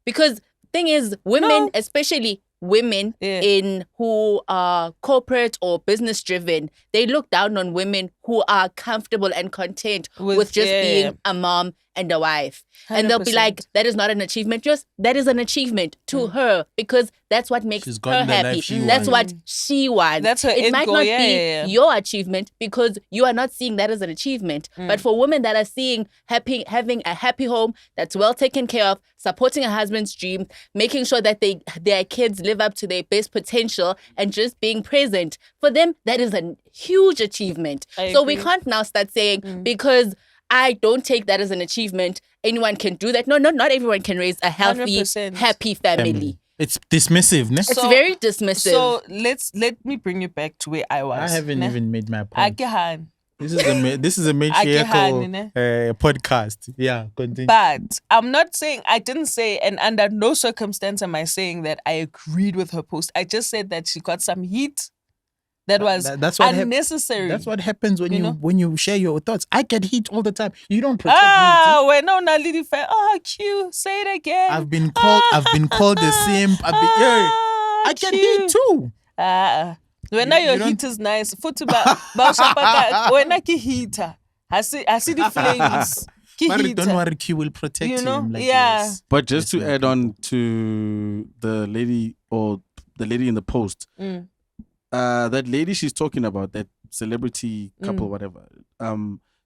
[SPEAKER 3] Because thing is, women,
[SPEAKER 2] No.
[SPEAKER 3] especially women
[SPEAKER 2] Yeah.
[SPEAKER 3] in who are corporate or business driven, they look down on women who are comfortable and content with just
[SPEAKER 2] yeah.
[SPEAKER 3] being a mom and a wife. And they'll be
[SPEAKER 2] 100%.
[SPEAKER 3] like, that is not an achievement. Just that is an achievement to her because that's what makes
[SPEAKER 1] She's
[SPEAKER 3] her
[SPEAKER 1] gotten the life
[SPEAKER 3] happy.
[SPEAKER 1] she
[SPEAKER 3] That's
[SPEAKER 1] wants.
[SPEAKER 3] what she wants.
[SPEAKER 2] That's her
[SPEAKER 3] It
[SPEAKER 2] end
[SPEAKER 3] might
[SPEAKER 2] goal,
[SPEAKER 3] not
[SPEAKER 2] yeah,
[SPEAKER 3] be
[SPEAKER 2] yeah, yeah.
[SPEAKER 3] your achievement because you are not seeing that as an achievement. But for women that are seeing having a happy home that's well taken care of, supporting a husband's dream, making sure that their kids live up to their best potential and just being present, for them, that is a huge achievement.
[SPEAKER 2] I
[SPEAKER 3] So we
[SPEAKER 2] agree.
[SPEAKER 3] can't now start saying because I don't take that as an achievement. Anyone can do that. No, not everyone can raise a healthy,
[SPEAKER 2] 100%.
[SPEAKER 3] happy family.
[SPEAKER 1] It's dismissive, ne?
[SPEAKER 3] It's
[SPEAKER 2] So-
[SPEAKER 3] very dismissive.
[SPEAKER 2] So let me bring you back to where I was.
[SPEAKER 1] I haven't
[SPEAKER 2] ne?
[SPEAKER 1] even made my point.
[SPEAKER 2] Akehan.
[SPEAKER 1] This is a matriarchal podcast. Yeah, continue.
[SPEAKER 2] But I didn't say, and under no circumstance am I saying that I agreed with her post. I just said that she got some heat that was
[SPEAKER 1] That's what
[SPEAKER 2] unnecessary.
[SPEAKER 1] That's what happens when
[SPEAKER 2] You
[SPEAKER 1] you
[SPEAKER 2] know?
[SPEAKER 1] when you share your thoughts. I get heat all the time. You don't protect me.
[SPEAKER 2] We're no Nalidi fan. Oh, cute. Say it again.
[SPEAKER 1] I've been called the simp. I get heat too.
[SPEAKER 2] When
[SPEAKER 1] You
[SPEAKER 2] your
[SPEAKER 1] don't-
[SPEAKER 2] heat is nice, when I heater, I see the flames.
[SPEAKER 1] Mari, don't worry, Q will protect
[SPEAKER 2] You know?
[SPEAKER 1] him. Like
[SPEAKER 2] Yeah.
[SPEAKER 1] this.
[SPEAKER 4] But just
[SPEAKER 1] Yes,
[SPEAKER 4] to
[SPEAKER 1] ma'am.
[SPEAKER 4] add on to the lady in the post,
[SPEAKER 2] Mm.
[SPEAKER 4] that lady she's talking about, that celebrity couple, whatever.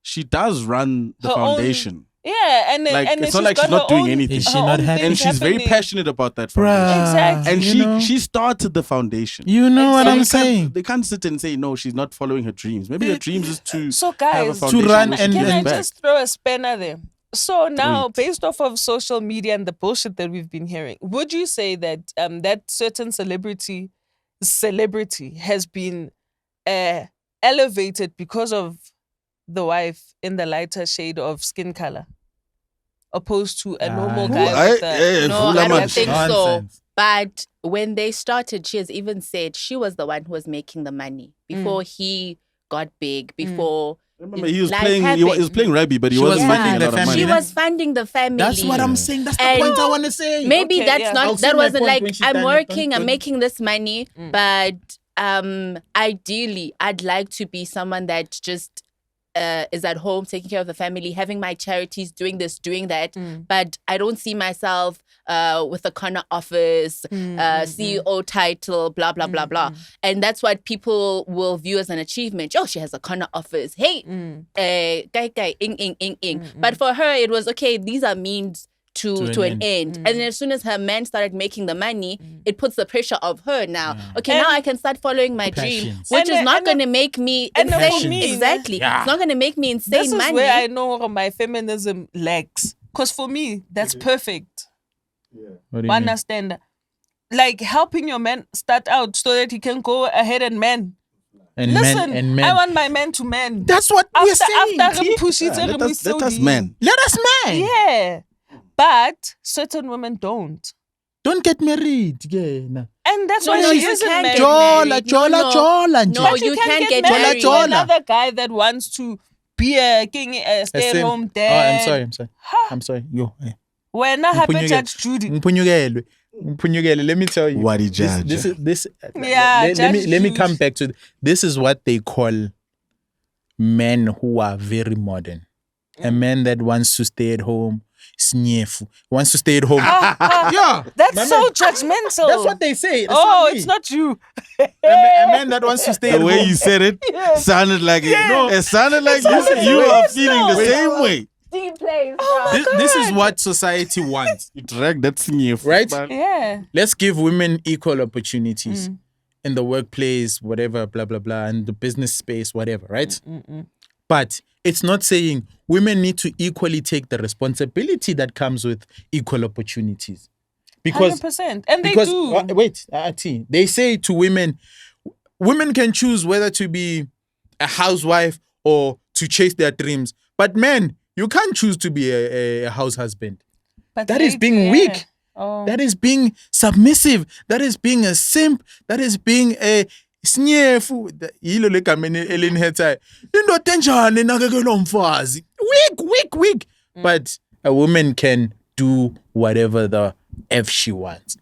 [SPEAKER 4] She does run the
[SPEAKER 2] Her own-
[SPEAKER 4] foundation.
[SPEAKER 2] Yeah, and
[SPEAKER 4] Like,
[SPEAKER 2] and
[SPEAKER 4] it's
[SPEAKER 2] then
[SPEAKER 4] not like
[SPEAKER 2] got
[SPEAKER 4] she's not
[SPEAKER 2] her
[SPEAKER 4] doing
[SPEAKER 2] own-
[SPEAKER 4] anything.
[SPEAKER 1] Is she
[SPEAKER 2] her
[SPEAKER 1] not
[SPEAKER 2] own
[SPEAKER 1] happy?
[SPEAKER 2] things
[SPEAKER 4] And she's very
[SPEAKER 2] happening.
[SPEAKER 4] passionate about that foundation.
[SPEAKER 2] Exactly.
[SPEAKER 4] And
[SPEAKER 1] you know?
[SPEAKER 4] she started the foundation.
[SPEAKER 1] You know what
[SPEAKER 2] Exactly.
[SPEAKER 1] I'm
[SPEAKER 4] They can't-
[SPEAKER 1] saying?
[SPEAKER 4] They can't sit and say, no, she's not following her dreams. Maybe her dreams is to
[SPEAKER 2] So
[SPEAKER 4] have a
[SPEAKER 2] guys,
[SPEAKER 4] foundation
[SPEAKER 1] run
[SPEAKER 4] where she
[SPEAKER 1] and-
[SPEAKER 2] can
[SPEAKER 4] gives
[SPEAKER 2] I
[SPEAKER 4] back.
[SPEAKER 2] just throw a spanner there? So now,
[SPEAKER 4] Sweet.
[SPEAKER 2] based off of social media and the bullshit that we've been hearing, would you say that that certain celebrity has been elevated because of the wife in the lighter shade of skin color, opposed to a normal
[SPEAKER 1] Who?
[SPEAKER 2] guy with the
[SPEAKER 3] No,
[SPEAKER 4] Vula
[SPEAKER 3] I don't
[SPEAKER 4] man.
[SPEAKER 3] think so.
[SPEAKER 1] Nonsense.
[SPEAKER 3] But when they started, she has even said she was the one who was making the money before he got big, before
[SPEAKER 4] Remember, he was
[SPEAKER 3] life
[SPEAKER 4] playing. He
[SPEAKER 3] happened.
[SPEAKER 4] was playing rugby, but he
[SPEAKER 1] She was
[SPEAKER 4] wasn't
[SPEAKER 1] funding
[SPEAKER 4] making
[SPEAKER 1] the
[SPEAKER 4] a lot of
[SPEAKER 1] family.
[SPEAKER 3] she
[SPEAKER 4] money.
[SPEAKER 3] was funding the family.
[SPEAKER 1] That's what I'm saying. That's the
[SPEAKER 3] And
[SPEAKER 1] point I want to say.
[SPEAKER 3] Maybe
[SPEAKER 2] Okay,
[SPEAKER 3] that's
[SPEAKER 2] yeah.
[SPEAKER 3] not
[SPEAKER 1] I'll say
[SPEAKER 3] that
[SPEAKER 1] my
[SPEAKER 3] wasn't
[SPEAKER 1] point
[SPEAKER 3] like
[SPEAKER 1] when she's
[SPEAKER 3] I'm
[SPEAKER 1] done.
[SPEAKER 3] working,
[SPEAKER 1] Don't-
[SPEAKER 3] I'm making this money, but ideally I'd like to be someone that just is at home taking care of the family, having my charities, doing this, doing that. But I don't see myself with a corner office, CEO title, blah blah blah blah. And that's what people will view as an achievement. Oh, she has a corner office. Hey, guy, ing. But for her, it was okay. These are means to an end. And then as soon as her man started making the money, it puts the pressure of her now. Okay, now I can start following my dream,
[SPEAKER 1] Passions.
[SPEAKER 3] which
[SPEAKER 2] And
[SPEAKER 3] is not
[SPEAKER 2] and
[SPEAKER 3] going to make me
[SPEAKER 2] and
[SPEAKER 3] insane.
[SPEAKER 2] for me,
[SPEAKER 3] Exactly.
[SPEAKER 1] Yeah.
[SPEAKER 3] It's not going to make me insane
[SPEAKER 2] This is
[SPEAKER 3] money.
[SPEAKER 2] where I know my feminism lacks. Because for me, that's perfect.
[SPEAKER 1] What do you mean?
[SPEAKER 2] Understand? Like helping your man start out so that he can go ahead and man.
[SPEAKER 1] And
[SPEAKER 2] Listen,
[SPEAKER 1] men.
[SPEAKER 2] I want my man to man.
[SPEAKER 1] That's what we're saying.
[SPEAKER 2] After
[SPEAKER 1] T.
[SPEAKER 2] push it,
[SPEAKER 4] Let us man.
[SPEAKER 1] Let us man.
[SPEAKER 2] Yeah. But certain women don't.
[SPEAKER 1] Don't get married. Yeah, nah.
[SPEAKER 2] And that's
[SPEAKER 3] No,
[SPEAKER 2] why
[SPEAKER 3] no,
[SPEAKER 2] she
[SPEAKER 3] you
[SPEAKER 2] isn't
[SPEAKER 3] can't
[SPEAKER 2] married.
[SPEAKER 3] get
[SPEAKER 1] Jola,
[SPEAKER 3] married.
[SPEAKER 1] jola,
[SPEAKER 3] No,
[SPEAKER 1] jola.
[SPEAKER 3] no.
[SPEAKER 2] But
[SPEAKER 3] you can't get
[SPEAKER 2] married
[SPEAKER 3] married.
[SPEAKER 2] to
[SPEAKER 1] Jola.
[SPEAKER 2] another guy that wants to be a king, a stay-at-home
[SPEAKER 1] Oh,
[SPEAKER 2] dad.
[SPEAKER 1] I'm sorry. Yo.
[SPEAKER 2] When I happen
[SPEAKER 1] Mpunyuke-
[SPEAKER 2] Judge Judy.
[SPEAKER 1] Mpunyuke, let me tell you.
[SPEAKER 4] What he
[SPEAKER 1] This,
[SPEAKER 4] judge?
[SPEAKER 1] this
[SPEAKER 2] Yeah,
[SPEAKER 1] let me
[SPEAKER 2] Judge
[SPEAKER 1] let me
[SPEAKER 2] Jude.
[SPEAKER 1] come back to this is what they call men who are very modern. A man that wants to stay at home, sniefu, wants to stay at home. Yeah,
[SPEAKER 2] That's
[SPEAKER 1] my
[SPEAKER 2] so
[SPEAKER 1] man.
[SPEAKER 2] judgmental.
[SPEAKER 1] That's what they say. That's
[SPEAKER 2] Oh,
[SPEAKER 1] not me.
[SPEAKER 2] it's not you.
[SPEAKER 1] A man that wants to stay at
[SPEAKER 4] The way
[SPEAKER 1] home.
[SPEAKER 4] you said it sounded like it sounded like
[SPEAKER 2] sounded
[SPEAKER 4] you
[SPEAKER 2] so
[SPEAKER 4] are
[SPEAKER 2] nice.
[SPEAKER 4] feeling the
[SPEAKER 2] No.
[SPEAKER 4] same way.
[SPEAKER 1] This is what society wants,
[SPEAKER 4] You drag that sniff,
[SPEAKER 1] right?
[SPEAKER 4] man.
[SPEAKER 2] Yeah.
[SPEAKER 1] Let's give women equal opportunities in the workplace, whatever, blah, blah, blah, and the business space, whatever, right? But it's not saying women need to equally take the responsibility that comes with equal opportunities. Because
[SPEAKER 2] 100%. And they
[SPEAKER 1] because
[SPEAKER 2] do.
[SPEAKER 1] wait, T, they say to women can choose whether to be a housewife or to chase their dreams. But men, you can't choose to be a house husband.
[SPEAKER 2] But
[SPEAKER 1] That is
[SPEAKER 2] they-
[SPEAKER 1] being
[SPEAKER 2] yeah.
[SPEAKER 1] weak.
[SPEAKER 2] Oh.
[SPEAKER 1] That is being submissive. That is being a simp. That is being a sniefu. Yilo legameni elinhethayo. Indoda enjani nakekela umfazi. Weak. But a woman can do whatever the F she wants.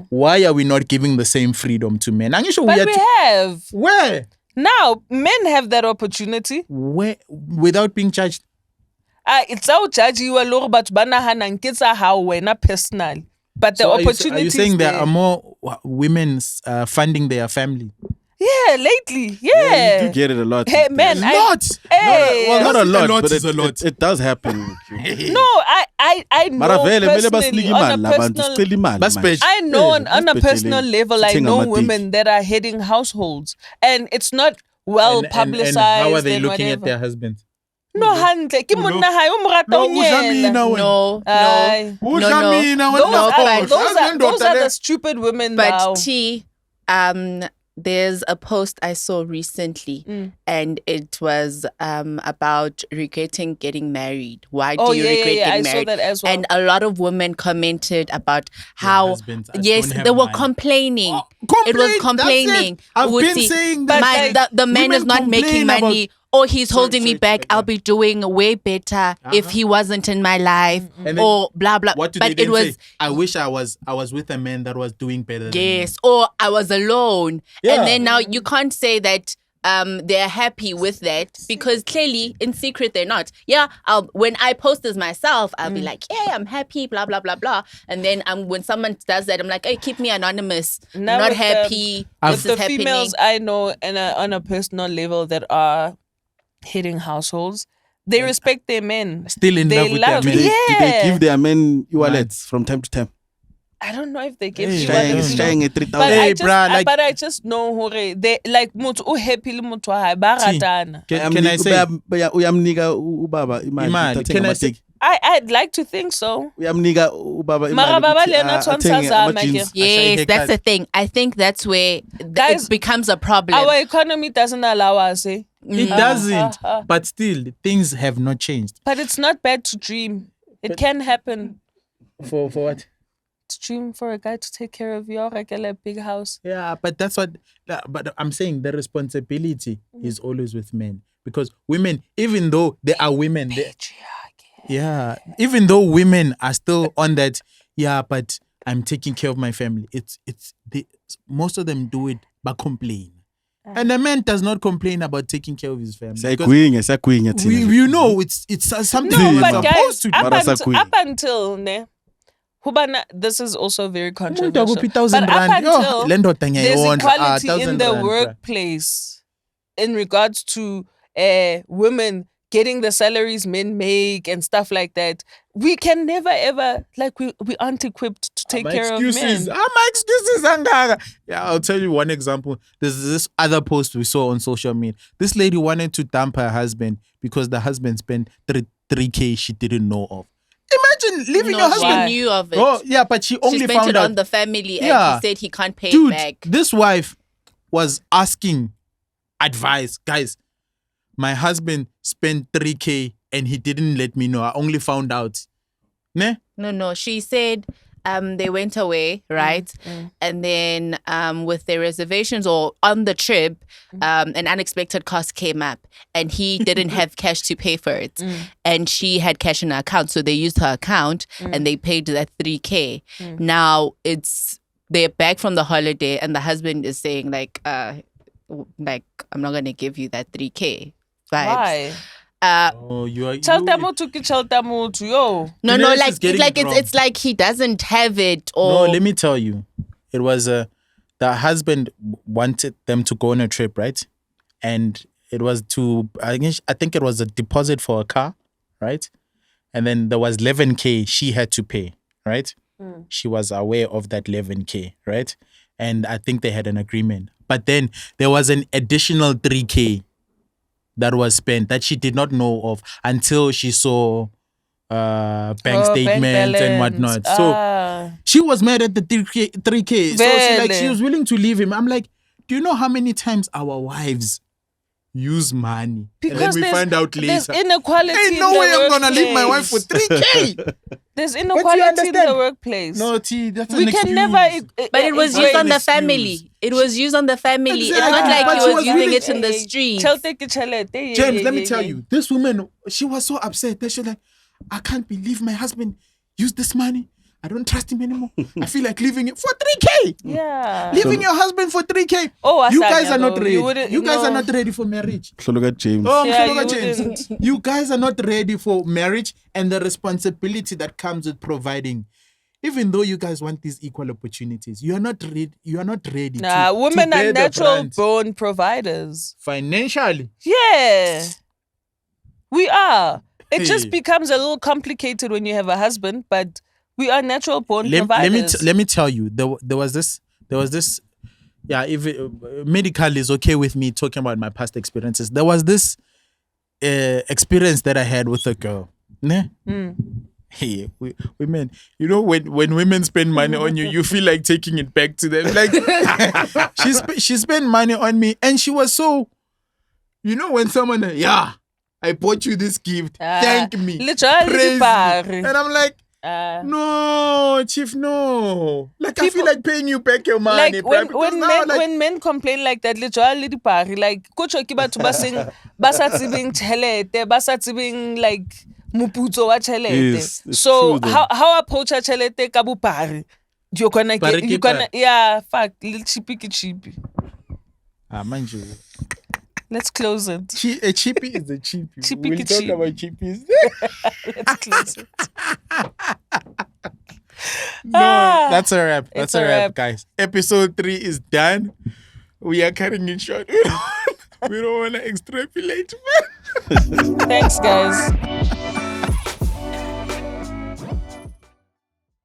[SPEAKER 1] Why are we not giving the same freedom to men? Angisho
[SPEAKER 2] But
[SPEAKER 1] we are
[SPEAKER 2] we
[SPEAKER 1] to-
[SPEAKER 2] have.
[SPEAKER 1] where?
[SPEAKER 2] Now, men have that opportunity.
[SPEAKER 1] Where? Without being judged.
[SPEAKER 2] It's our judge you are low, but banahana and kids are how we're not personal. But the
[SPEAKER 1] So
[SPEAKER 2] opportunity.
[SPEAKER 1] are you saying there are more women funding their family?
[SPEAKER 2] Yeah, lately.
[SPEAKER 4] Yeah,
[SPEAKER 2] Yeah.
[SPEAKER 4] you do get it a lot.
[SPEAKER 2] Hey,
[SPEAKER 4] these
[SPEAKER 2] man,
[SPEAKER 4] days.
[SPEAKER 2] I-
[SPEAKER 1] Not.
[SPEAKER 2] Hey.
[SPEAKER 4] Well, not a
[SPEAKER 1] A
[SPEAKER 4] lot,
[SPEAKER 1] lot
[SPEAKER 4] but
[SPEAKER 1] is a lot.
[SPEAKER 4] it does happen.
[SPEAKER 2] No, I know
[SPEAKER 4] Mara vele mele
[SPEAKER 2] personally,
[SPEAKER 4] basinike
[SPEAKER 2] on
[SPEAKER 4] imali
[SPEAKER 2] a
[SPEAKER 4] labantu
[SPEAKER 2] personal,
[SPEAKER 4] sicela imali
[SPEAKER 1] That's
[SPEAKER 4] manje.
[SPEAKER 1] bitch.
[SPEAKER 2] I know
[SPEAKER 4] Yeah,
[SPEAKER 2] on a
[SPEAKER 4] that's
[SPEAKER 2] personal
[SPEAKER 4] bejeleng.
[SPEAKER 2] level, I
[SPEAKER 4] Sithenga
[SPEAKER 2] know
[SPEAKER 4] amadick.
[SPEAKER 2] women that are heading households, and it's not well
[SPEAKER 1] And
[SPEAKER 2] publicized.
[SPEAKER 1] how are they
[SPEAKER 2] and
[SPEAKER 1] looking
[SPEAKER 2] whatever.
[SPEAKER 1] at their husbands?
[SPEAKER 2] No hantle, ke monna hae o mo rata
[SPEAKER 1] No,
[SPEAKER 2] o nyela.
[SPEAKER 1] Udlamina wena.
[SPEAKER 3] No,
[SPEAKER 2] Aye.
[SPEAKER 1] Udlamina
[SPEAKER 3] No,
[SPEAKER 1] wena.
[SPEAKER 3] but
[SPEAKER 2] Those are the stupid women now.
[SPEAKER 3] But there's a post I saw recently, and it was about regretting getting married. Why do you regret getting
[SPEAKER 2] I
[SPEAKER 3] married?
[SPEAKER 2] saw that as well.
[SPEAKER 3] And a lot of women commented about how
[SPEAKER 1] husbands
[SPEAKER 3] yes,
[SPEAKER 1] don't have
[SPEAKER 3] they were
[SPEAKER 1] money.
[SPEAKER 3] complaining.
[SPEAKER 1] Complain,
[SPEAKER 3] It was
[SPEAKER 1] that's
[SPEAKER 3] complaining.
[SPEAKER 1] it. I've been
[SPEAKER 3] Uti,
[SPEAKER 1] saying
[SPEAKER 2] But
[SPEAKER 1] that.
[SPEAKER 2] like,
[SPEAKER 3] the man is
[SPEAKER 1] women
[SPEAKER 3] not making
[SPEAKER 1] complain about-
[SPEAKER 3] money. Or he's
[SPEAKER 1] Sorry,
[SPEAKER 3] holding me
[SPEAKER 1] sorry,
[SPEAKER 3] back.
[SPEAKER 1] sorry,
[SPEAKER 3] I'll
[SPEAKER 1] yeah.
[SPEAKER 3] be doing way better if he wasn't in my life.
[SPEAKER 1] And then
[SPEAKER 3] Or blah blah.
[SPEAKER 1] What do
[SPEAKER 3] but
[SPEAKER 1] they
[SPEAKER 3] it
[SPEAKER 1] then
[SPEAKER 3] was
[SPEAKER 1] say? I wish I was with a man that was doing better than me.
[SPEAKER 3] yes. Or I was alone.
[SPEAKER 1] Yeah.
[SPEAKER 3] And then now you can't say that they're happy with that because clearly in secret they're not. Yeah, when I post as myself, I'll be like, yeah, I'm happy, blah blah blah blah. And then when someone does that, I'm like, hey, keep me anonymous. I'm
[SPEAKER 2] Now
[SPEAKER 3] not
[SPEAKER 2] with
[SPEAKER 3] happy.
[SPEAKER 2] With
[SPEAKER 3] This
[SPEAKER 2] the
[SPEAKER 3] is happening.
[SPEAKER 2] females I know on a personal level that are heading households, they respect their men.
[SPEAKER 1] Still in
[SPEAKER 2] They
[SPEAKER 1] love with their
[SPEAKER 2] love-
[SPEAKER 1] men.
[SPEAKER 4] Do they
[SPEAKER 2] Yeah.
[SPEAKER 4] give their men e-wallets from time to time?
[SPEAKER 2] I don't know if they give
[SPEAKER 1] Hey,
[SPEAKER 2] you
[SPEAKER 1] Shang-
[SPEAKER 2] what
[SPEAKER 1] Shang-
[SPEAKER 4] at 3,000.
[SPEAKER 2] but
[SPEAKER 1] Hey,
[SPEAKER 2] I just,
[SPEAKER 1] bruh, like-
[SPEAKER 2] but I just know hore they like motho o happy le motho wa hae ba
[SPEAKER 1] See,
[SPEAKER 2] ratana.
[SPEAKER 1] Can I say?
[SPEAKER 4] Uyamnika ubaba imali.
[SPEAKER 1] Imali.
[SPEAKER 4] ukuthi
[SPEAKER 1] Can I
[SPEAKER 4] athenge
[SPEAKER 1] say?
[SPEAKER 4] amateki.
[SPEAKER 2] I'd like to think so.
[SPEAKER 4] Uyamnika ubaba imali.
[SPEAKER 2] Mara baba
[SPEAKER 4] ukuthi,
[SPEAKER 2] le yena tshwantsha
[SPEAKER 4] athenge
[SPEAKER 2] zama
[SPEAKER 4] ama-jeans.
[SPEAKER 2] ke.
[SPEAKER 3] Yes,
[SPEAKER 1] Ashayeke
[SPEAKER 3] that's
[SPEAKER 1] kahle.
[SPEAKER 3] the thing. I think that's where
[SPEAKER 2] Guys,
[SPEAKER 3] it becomes a problem.
[SPEAKER 2] Our economy doesn't allow us, eh?
[SPEAKER 1] It doesn't. But still, things have not changed.
[SPEAKER 2] But it's not bad to dream. It can happen.
[SPEAKER 1] For what?
[SPEAKER 2] To dream for a guy to take care of your regular big house.
[SPEAKER 1] Yeah, but that's what. But I'm saying the responsibility is always with men because women, even though they are women, yeah, even though women are still on that. Yeah, but I'm taking care of my family. Most of them do it but complain, and the man does not complain about taking care of his family. because
[SPEAKER 4] Sayagwinya thina.
[SPEAKER 1] you know it's something
[SPEAKER 2] No,
[SPEAKER 1] we're
[SPEAKER 2] but
[SPEAKER 1] supposed
[SPEAKER 2] guys,
[SPEAKER 1] to do.
[SPEAKER 2] up until ne, Hubana, this is also very
[SPEAKER 1] Umuntu
[SPEAKER 2] controversial.
[SPEAKER 1] akuphi
[SPEAKER 2] But
[SPEAKER 1] 1,000
[SPEAKER 2] up
[SPEAKER 1] rand. Yo,
[SPEAKER 2] until
[SPEAKER 1] le ndoda
[SPEAKER 2] there's
[SPEAKER 1] ngiyayondla.
[SPEAKER 2] equality
[SPEAKER 1] 1,000
[SPEAKER 2] in the
[SPEAKER 1] rand, bruh.
[SPEAKER 2] workplace in regards to women getting the salaries men make and stuff like that. We can never ever we aren't equipped to take
[SPEAKER 1] My
[SPEAKER 2] care
[SPEAKER 1] excuses.
[SPEAKER 2] of men.
[SPEAKER 1] My excuses, Angara. Yeah, I'll tell you one example. There's this other post we saw on social media. This lady wanted to dump her husband because the husband spent 3K she didn't know of. Imagine leaving your
[SPEAKER 3] No,
[SPEAKER 1] husband.
[SPEAKER 3] she knew of it.
[SPEAKER 1] Oh, yeah, but she only
[SPEAKER 3] she spent
[SPEAKER 1] found
[SPEAKER 3] it
[SPEAKER 1] out.
[SPEAKER 3] on the family, and
[SPEAKER 1] Yeah.
[SPEAKER 3] he said he can't pay
[SPEAKER 1] Dude,
[SPEAKER 3] it back.
[SPEAKER 1] this wife was asking advice. Guys, my husband spent 3K and he didn't let me know. I only found out. Ne?
[SPEAKER 3] No. She said they went away, right? And then with their reservations or on the trip, an unexpected cost came up and he didn't have cash to pay for it. And she had cash in her account. So they used her account and they paid that 3K. Now they're back from the holiday and the husband is saying like I'm not gonna give you that 3K vibes.
[SPEAKER 2] Why?
[SPEAKER 1] Oh, you are.
[SPEAKER 2] Chaltamutu ki chaltamutu, yo.
[SPEAKER 3] No,
[SPEAKER 1] You know,
[SPEAKER 3] like
[SPEAKER 1] she's getting
[SPEAKER 3] like
[SPEAKER 1] it wrong.
[SPEAKER 3] it's like he doesn't have it
[SPEAKER 1] No,
[SPEAKER 3] or
[SPEAKER 1] let me tell you. It was the husband wanted them to go on a trip, right? And it was I think it was a deposit for a car, right? And then there was 11K she had to pay, right? She was aware of that 11K, right? And I think they had an agreement. But then there was an additional 3K that was spent that she did not know of until she saw bank statements and whatnot. So she was mad at the 3K. So she was willing to leave him. I'm like, do you know how many times our wives use money?
[SPEAKER 2] Because
[SPEAKER 1] and then we find out
[SPEAKER 2] there's
[SPEAKER 1] later.
[SPEAKER 2] inequality.
[SPEAKER 1] Ain't
[SPEAKER 2] in
[SPEAKER 1] no
[SPEAKER 2] the
[SPEAKER 1] way I'm gonna leave my wife for
[SPEAKER 2] workplace.
[SPEAKER 1] 3K.
[SPEAKER 2] There's
[SPEAKER 1] you
[SPEAKER 2] inequality in the
[SPEAKER 1] understand?
[SPEAKER 2] workplace.
[SPEAKER 1] No, T, that's
[SPEAKER 2] we
[SPEAKER 1] an
[SPEAKER 2] can
[SPEAKER 1] excuse.
[SPEAKER 2] never.
[SPEAKER 3] But it was
[SPEAKER 1] It's
[SPEAKER 3] used
[SPEAKER 1] not
[SPEAKER 3] on
[SPEAKER 1] an
[SPEAKER 3] the
[SPEAKER 1] excuse.
[SPEAKER 3] family. It was used on the family. It's not
[SPEAKER 1] Exactly.
[SPEAKER 3] like
[SPEAKER 1] But
[SPEAKER 3] he
[SPEAKER 1] she
[SPEAKER 3] was
[SPEAKER 1] was
[SPEAKER 3] using
[SPEAKER 1] willing-
[SPEAKER 3] it in the streets.
[SPEAKER 1] James, let me tell you, this woman, she was so upset that she was like, I can't believe my husband used this money. I don't trust him anymore. I feel like leaving it for 3K.
[SPEAKER 2] Yeah.
[SPEAKER 1] Leaving your husband for 3K.
[SPEAKER 2] Oh,
[SPEAKER 1] you
[SPEAKER 2] Asanya,
[SPEAKER 1] guys are not
[SPEAKER 2] though.
[SPEAKER 1] ready.
[SPEAKER 2] You wouldn't-
[SPEAKER 1] You guys are
[SPEAKER 2] no.
[SPEAKER 1] not ready for marriage.
[SPEAKER 4] So look at James.
[SPEAKER 1] Oh,
[SPEAKER 2] Yeah,
[SPEAKER 1] Mhlobo
[SPEAKER 2] you
[SPEAKER 1] James.
[SPEAKER 2] wouldn't.
[SPEAKER 1] You guys are not ready for marriage and the responsibility that comes with providing. Even though you guys want these equal opportunities, you are not ready. You are not ready.
[SPEAKER 2] Nah,
[SPEAKER 1] to
[SPEAKER 2] women
[SPEAKER 1] bear
[SPEAKER 2] are
[SPEAKER 1] the
[SPEAKER 2] natural
[SPEAKER 1] brunt
[SPEAKER 2] born providers.
[SPEAKER 1] financially.
[SPEAKER 2] Yeah. We are. It
[SPEAKER 1] Hey.
[SPEAKER 2] just becomes a little complicated when you have a husband, but we are natural born providers.
[SPEAKER 1] Let me tell you, there was this. Yeah, if medical is okay with me talking about my past experiences, there was this experience that I had with a girl. Ne? Hey, women, you know, when women spend money on you, you feel like taking it back to them. Like she spent money on me, and she was so, you know, when someone, I bought you this gift, thank me,
[SPEAKER 2] Literally,
[SPEAKER 1] praise me.
[SPEAKER 2] pari.
[SPEAKER 1] And I'm like, no, chief, no. Like I feel like paying you back your money.
[SPEAKER 2] Like
[SPEAKER 1] bruh, because now,
[SPEAKER 2] when men complain like that, literally the pari, like kucho ki batho ba seng ba sa tsebeng tšhelete, ba sa tsebeng like moputso wa tšhelete.
[SPEAKER 4] Yes, it's
[SPEAKER 2] So
[SPEAKER 4] true though.
[SPEAKER 2] how approach a tšhelete ka bopari? You're gonna
[SPEAKER 1] Pari
[SPEAKER 2] get,
[SPEAKER 1] ke
[SPEAKER 2] you gonna,
[SPEAKER 1] pari.
[SPEAKER 2] fuck, little cheapy ki cheapy.
[SPEAKER 1] Mind you.
[SPEAKER 2] Let's close it.
[SPEAKER 1] A cheapie is a cheapie.
[SPEAKER 2] Cheapie
[SPEAKER 1] We'll
[SPEAKER 2] ki
[SPEAKER 1] talk
[SPEAKER 2] cheap.
[SPEAKER 1] about cheapies.
[SPEAKER 2] Let's close it.
[SPEAKER 1] No, that's a wrap.
[SPEAKER 2] It's
[SPEAKER 1] That's a
[SPEAKER 2] a
[SPEAKER 1] wrap,
[SPEAKER 2] wrap.
[SPEAKER 1] guys. Episode 3 is done. We are cutting it short. We don't want to extrapolate.
[SPEAKER 2] Thanks, guys.